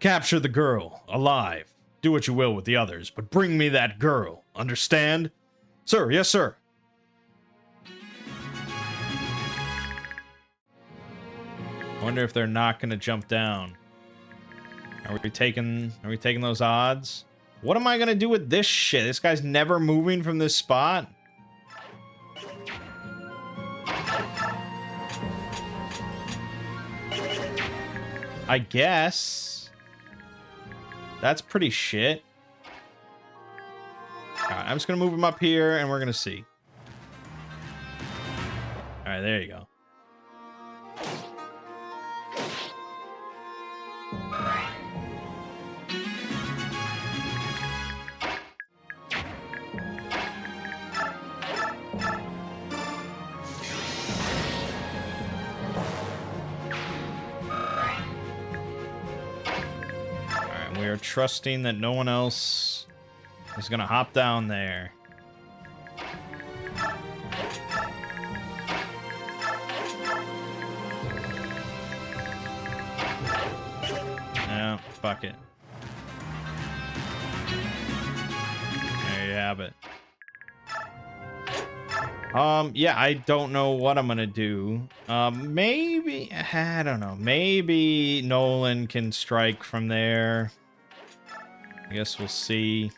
Capture the girl, alive. Do what you will with the others, but bring me that girl. Understand? Sir, yes, sir. I wonder if they're not going to jump down. Are we taking those odds? What am I going to do with this shit? This guy's never moving from this spot. I guess. That's pretty shit. Alright, I'm just gonna move him up here and we're gonna see. Alright, there you go. We are trusting that no one else is gonna hop down there. No, fuck it. There you have it. Yeah, I don't know what I'm gonna do. Maybe, I don't know. Maybe Nolan can strike from there. I guess we'll see.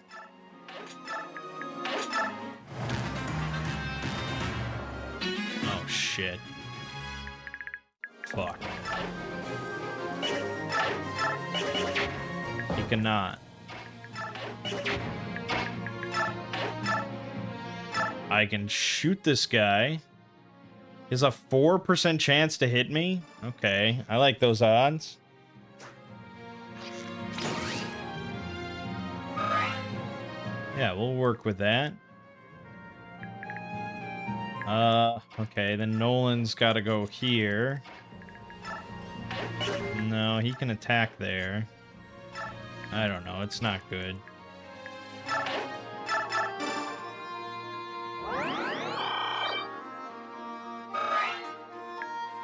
Oh, shit. Fuck. He cannot. I can shoot this guy. He has a 4% chance to hit me. Okay, I like those odds. Yeah, we'll work with that. Okay, then Nolan's got to go here. No, he can attack there. I don't know, it's not good.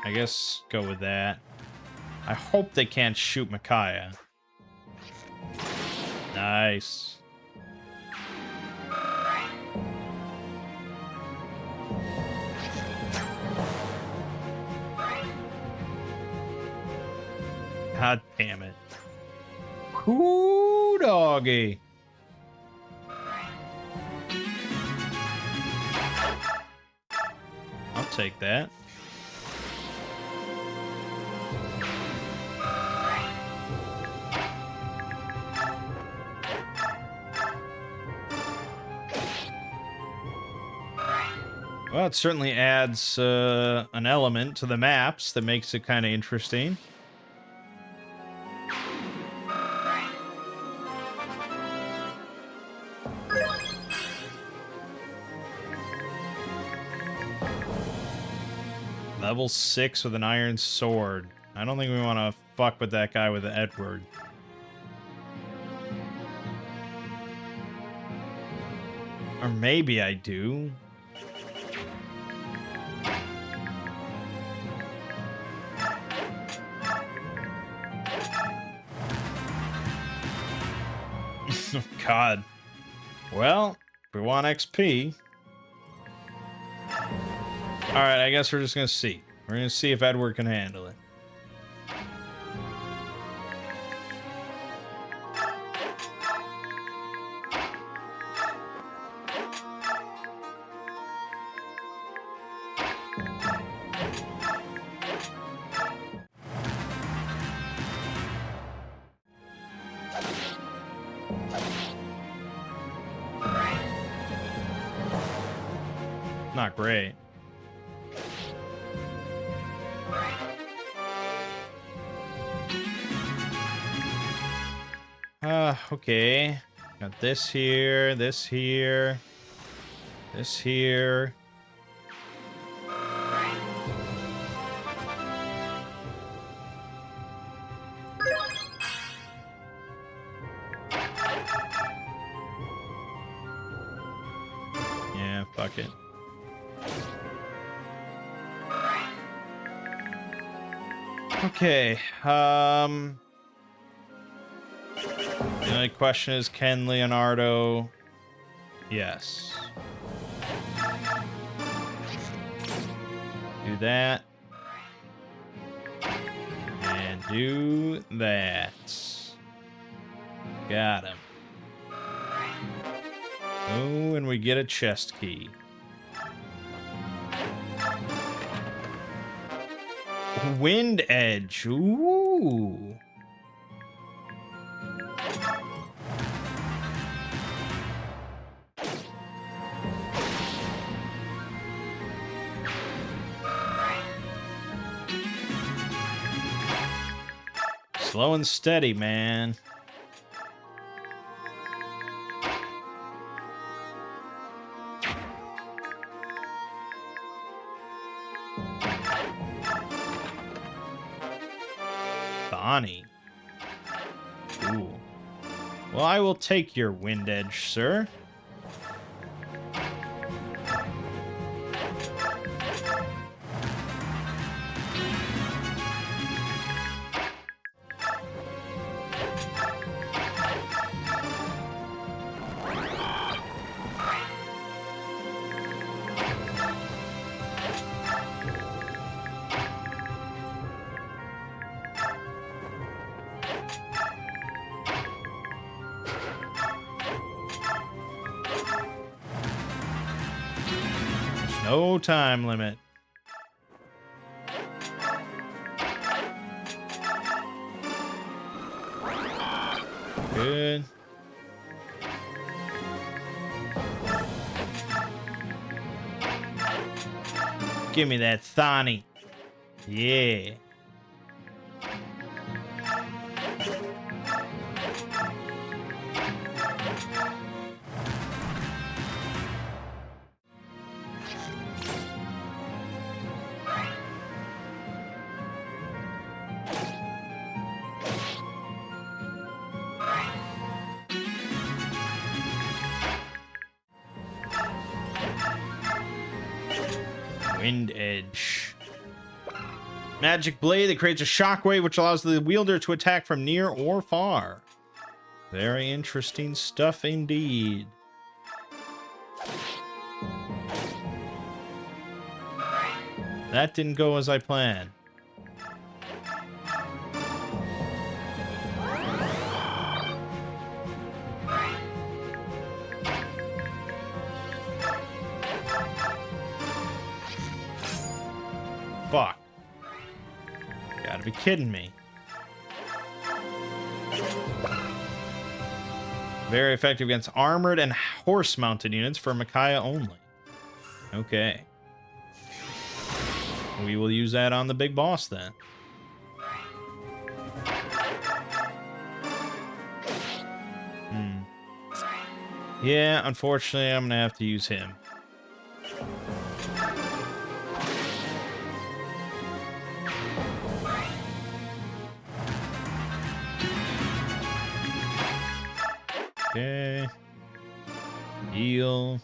I guess go with that. I hope they can't shoot Micaiah. Nice. God damn it. Ooh, doggy. I'll take that. Well, it certainly adds an element to the maps that makes it kind of interesting. Level 6 with an iron sword. I don't think we want to fuck with that guy with the Edward. Or maybe I do. God. Well, if we want XP. Alright, I guess we're just gonna see. We're gonna see if Edward can handle it. Not great. Okay. Got this here, this here, this here. Yeah, fuck it. Okay, the only question is, can Leonardo... Yes. Do that. And do that. Got him. Oh, and we get a chest key. Wind Edge. Ooh. Slow and steady, man. Bonnie. Ooh. Well, I will take your Wind Edge, sir. No time limit. Good. Give me that Thani. Yeah. Wind Edge. Magic blade that creates a shockwave which allows the wielder to attack from near or far. Very interesting stuff indeed. That didn't go as I planned. Fuck. Gotta be kidding me. Very effective against armored and horse-mounted units for Micaiah only. Okay. We will use that on the big boss then. Yeah, unfortunately, I'm gonna have to use him. Okay. Heal.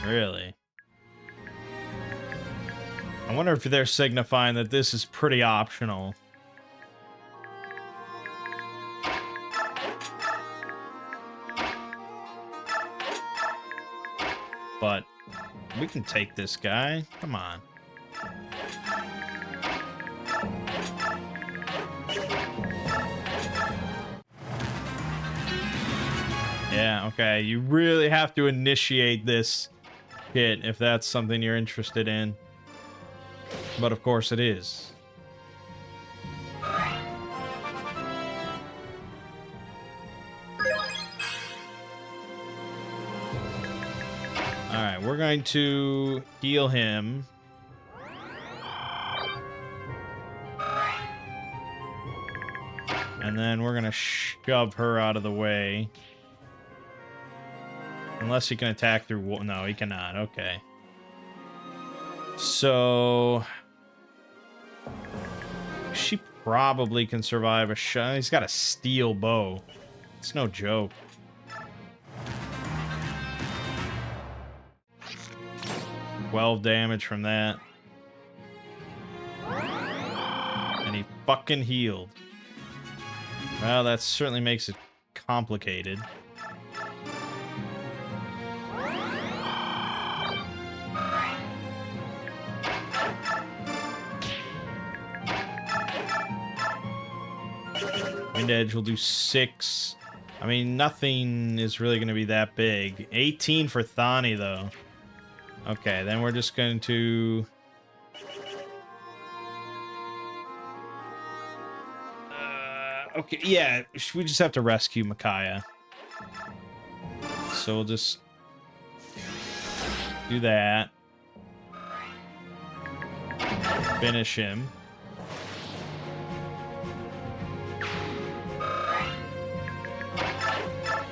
Really? I wonder if they're signifying that this is pretty optional. But we can take this guy. Come on. Yeah, okay. You really have to initiate this hit if that's something you're interested in. But of course it is. Alright, we're going to heal him. And then we're going to shove her out of the way. Unless he can attack through... No, he cannot. Okay. So... she probably can survive a shot. He's got a steel bow. It's no joke. $12 damage from that. And he fucking healed. Well, that certainly makes it complicated. Wind Edge will do 6. I mean, nothing is really going to be that big. 18 for Thani, though. Okay, then we're just going to... okay, yeah, we just have to rescue Micaiah. So we'll just do that. Finish him.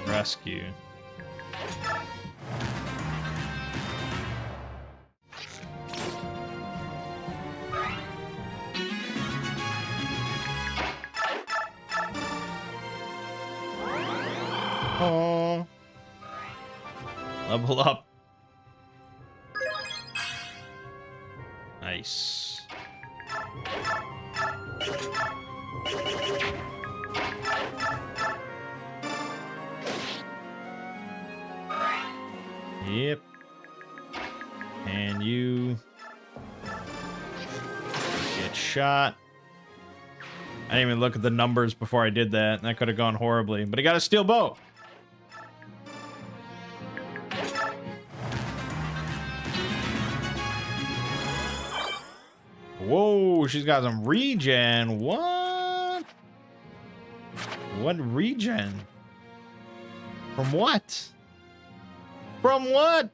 Rescue. Oh. Level up. Nice. Yep. And you get shot. I didn't even look at the numbers before I did that. That could have gone horribly. But he got a steel bow. Whoa, she's got some regen. What? What regen? From what? From what?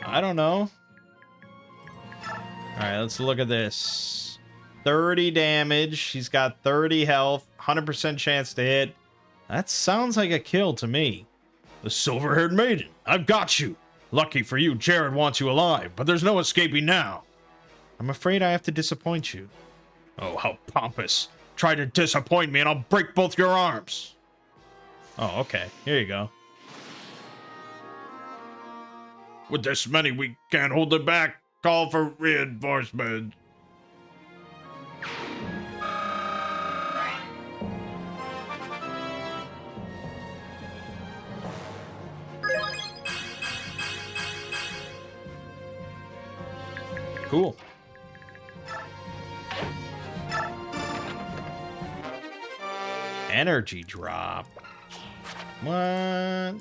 I don't know. Alright, let's look at this. 30 damage. She's got 30 health. 100% chance to hit. That sounds like a kill to me. The silver-haired maiden. I've got you. Lucky for you, Jared wants you alive, but there's no escaping now. I'm afraid I have to disappoint you. Oh, how pompous. Try to disappoint me and I'll break both your arms. Oh, okay. Here you go. With this many, we can't hold it back. Call for reinforcements. Cool. Energy drop. What?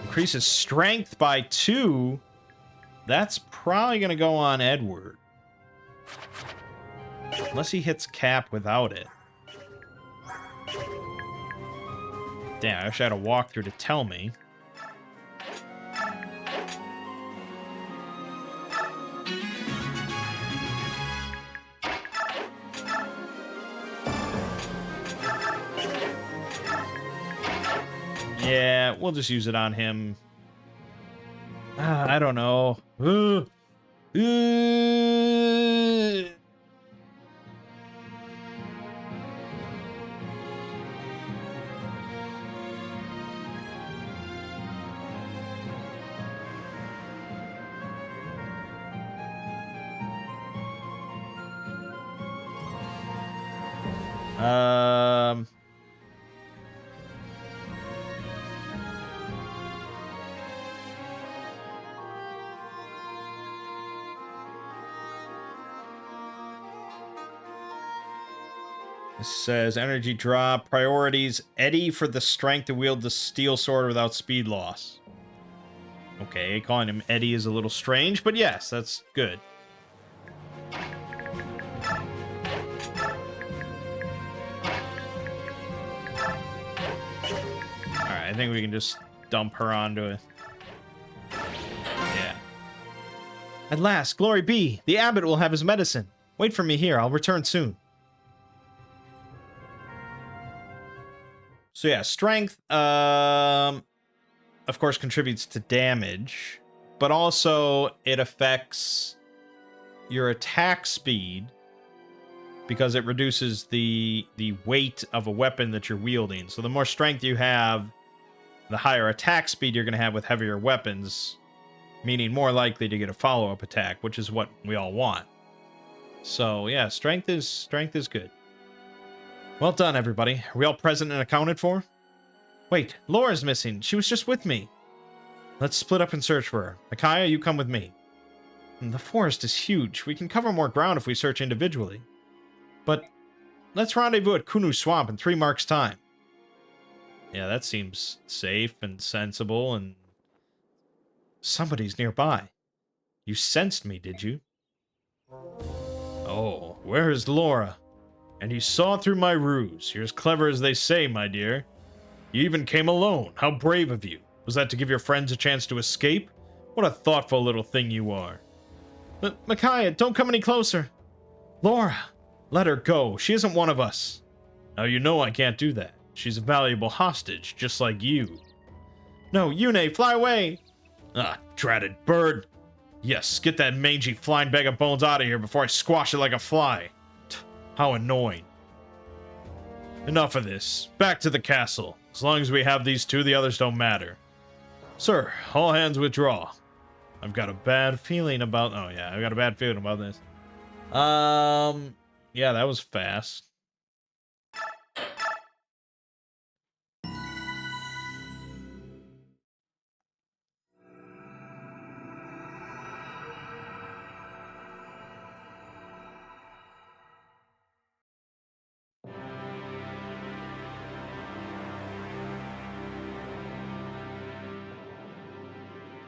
Increases strength by 2. That's probably going to go on Edward. Unless he hits cap without it. Damn, I wish I had a walkthrough to tell me. Yeah, we'll just use it on him. I don't know. This says energy drop priorities. Eddie for the strength to wield the steel sword without speed loss. Okay, calling him Eddie is a little strange, but yes, that's good. Alright, I think we can just dump her onto it. Yeah. At last, glory be! The abbot will have his medicine. Wait for me here, I'll return soon. So yeah, strength, of course, contributes to damage, but also it affects your attack speed because it reduces the weight of a weapon that you're wielding. So the more strength you have, the higher attack speed you're going to have with heavier weapons, meaning more likely to get a follow-up attack, which is what we all want. So yeah, strength is good. Well done, everybody. Are we all present and accounted for? Wait, Laura's missing. She was just with me. Let's split up and search for her. Micaiah, you come with me. The forest is huge. We can cover more ground if we search individually. But let's rendezvous at Kunu Swamp in 3 marks' time. Yeah, that seems safe and sensible, and somebody's nearby. You sensed me, did you? Oh, where is Laura? And you saw through my ruse. You're as clever as they say, my dear. You even came alone. How brave of you. Was that to give your friends a chance to escape? What a thoughtful little thing you are. Micaiah, don't come any closer. Laura, let her go. She isn't one of us. Now you know I can't do that. She's a valuable hostage, just like you. No, Yune, fly away. Ah, dratted bird. Yes, get that mangy flying bag of bones out of here before I squash it like a fly. How annoying. Enough of this. Back to the castle. As long as we have these two, the others don't matter. Sir, all hands withdraw. I've got a bad feeling about... Oh, yeah, I've got a bad feeling about this. Yeah, that was fast.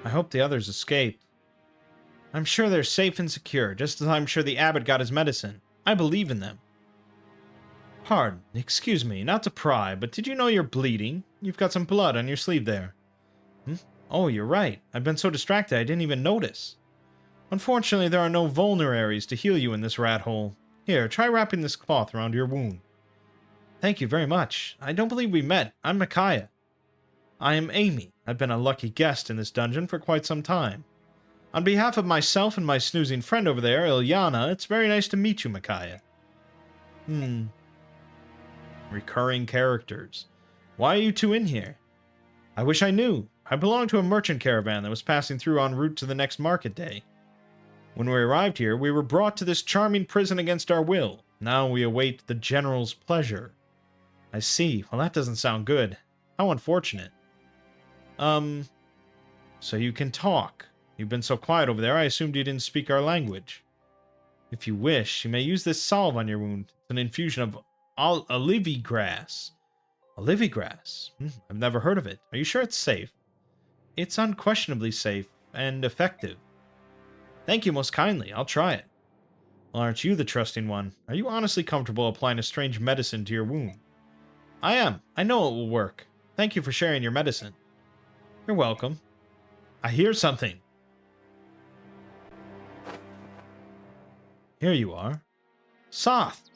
I hope the others escaped. I'm sure they're safe and secure, just as I'm sure the abbot got his medicine. I believe in them. Pardon, excuse me, not to pry, but did you know you're bleeding? You've got some blood on your sleeve there. Oh, you're right. I've been so distracted I didn't even notice. Unfortunately, there are no vulneraries to heal you in this rat hole. Here, try wrapping this cloth around your wound. Thank you very much. I don't believe we met. I'm Micaiah. I am Amy. I've been a lucky guest in this dungeon for quite some time. On behalf of myself and my snoozing friend over there, Ilyana, it's very nice to meet you, Micaiah. Recurring characters. Why are you two in here? I wish I knew. I belong to a merchant caravan that was passing through en route to the next market day. When we arrived here, we were brought to this charming prison against our will. Now we await the general's pleasure. I see. Well, that doesn't sound good. How unfortunate. So you can talk. You've been so quiet over there, I assumed you didn't speak our language. If you wish, you may use this salve on your wound. It's an infusion of olivy grass. Olivy grass? I've never heard of it. Are you sure it's safe? It's unquestionably safe and effective. Thank you most kindly. I'll try it. Well, aren't you the trusting one? Are you honestly comfortable applying a strange medicine to your wound? I am. I know it will work. Thank you for sharing your medicine. You're welcome. I hear something. Here you are. Soth!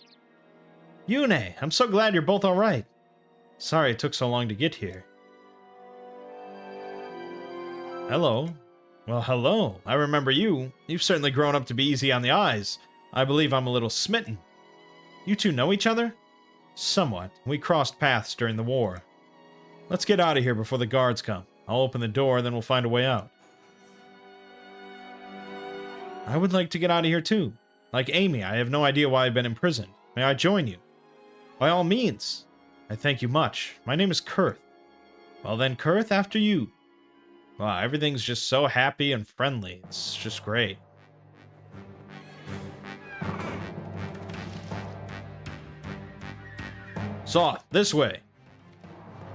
Yune, I'm so glad you're both alright. Sorry it took so long to get here. Hello. Well, hello. I remember you. You've certainly grown up to be easy on the eyes. I believe I'm a little smitten. You two know each other? Somewhat. We crossed paths during the war. Let's get out of here before the guards come. I'll open the door, then we'll find a way out. I would like to get out of here too. Like Amy, I have no idea why I've been imprisoned. May I join you? By all means. I thank you much. My name is Kurth. Well then, Kurth, after you. Wow, everything's just so happy and friendly. It's just great. Soth, this way.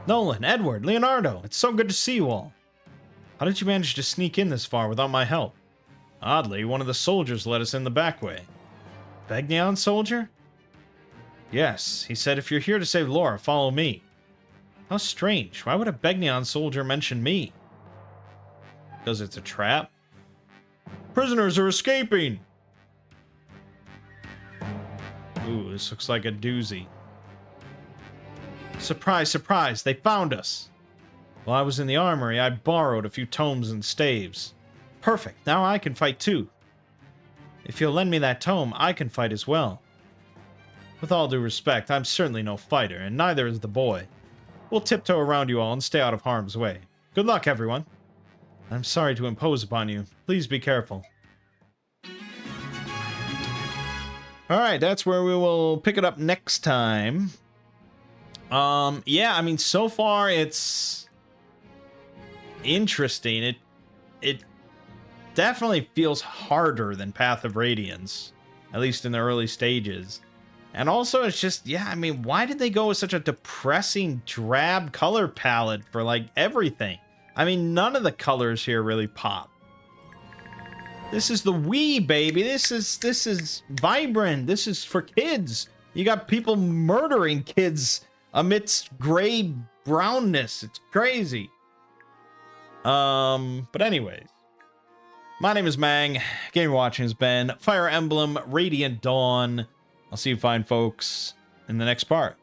Nolan, Edward, Leonardo, it's so good to see you all. How did you manage to sneak in this far without my help? Oddly, one of the soldiers let us in the back way. Begnion soldier? Yes, he said if you're here to save Laura, follow me. How strange. Why would a Begnion soldier mention me? Because it's a trap? Prisoners are escaping! Ooh, this looks like a doozy. Surprise, surprise, they found us! While I was in the armory, I borrowed a few tomes and staves. Perfect, now I can fight too. If you'll lend me that tome, I can fight as well. With all due respect, I'm certainly no fighter, and neither is the boy. We'll tiptoe around you all and stay out of harm's way. Good luck, everyone. I'm sorry to impose upon you. Please be careful. Alright, that's where we will pick it up next time. Yeah, I mean, so far it's interesting. It definitely feels harder than Path of Radiance, at least in the early stages. And also, it's just, yeah, I mean, why did they go with such a depressing, drab color palette for, like, everything? I mean, none of the colors here really pop. This is the Wii, baby. This is vibrant. This is for kids. You got people murdering kids amidst gray brownness. It's crazy. But anyways. My name is Mangg. Game you're watching has been Fire Emblem Radiant Dawn. I'll see you fine folks in the next part.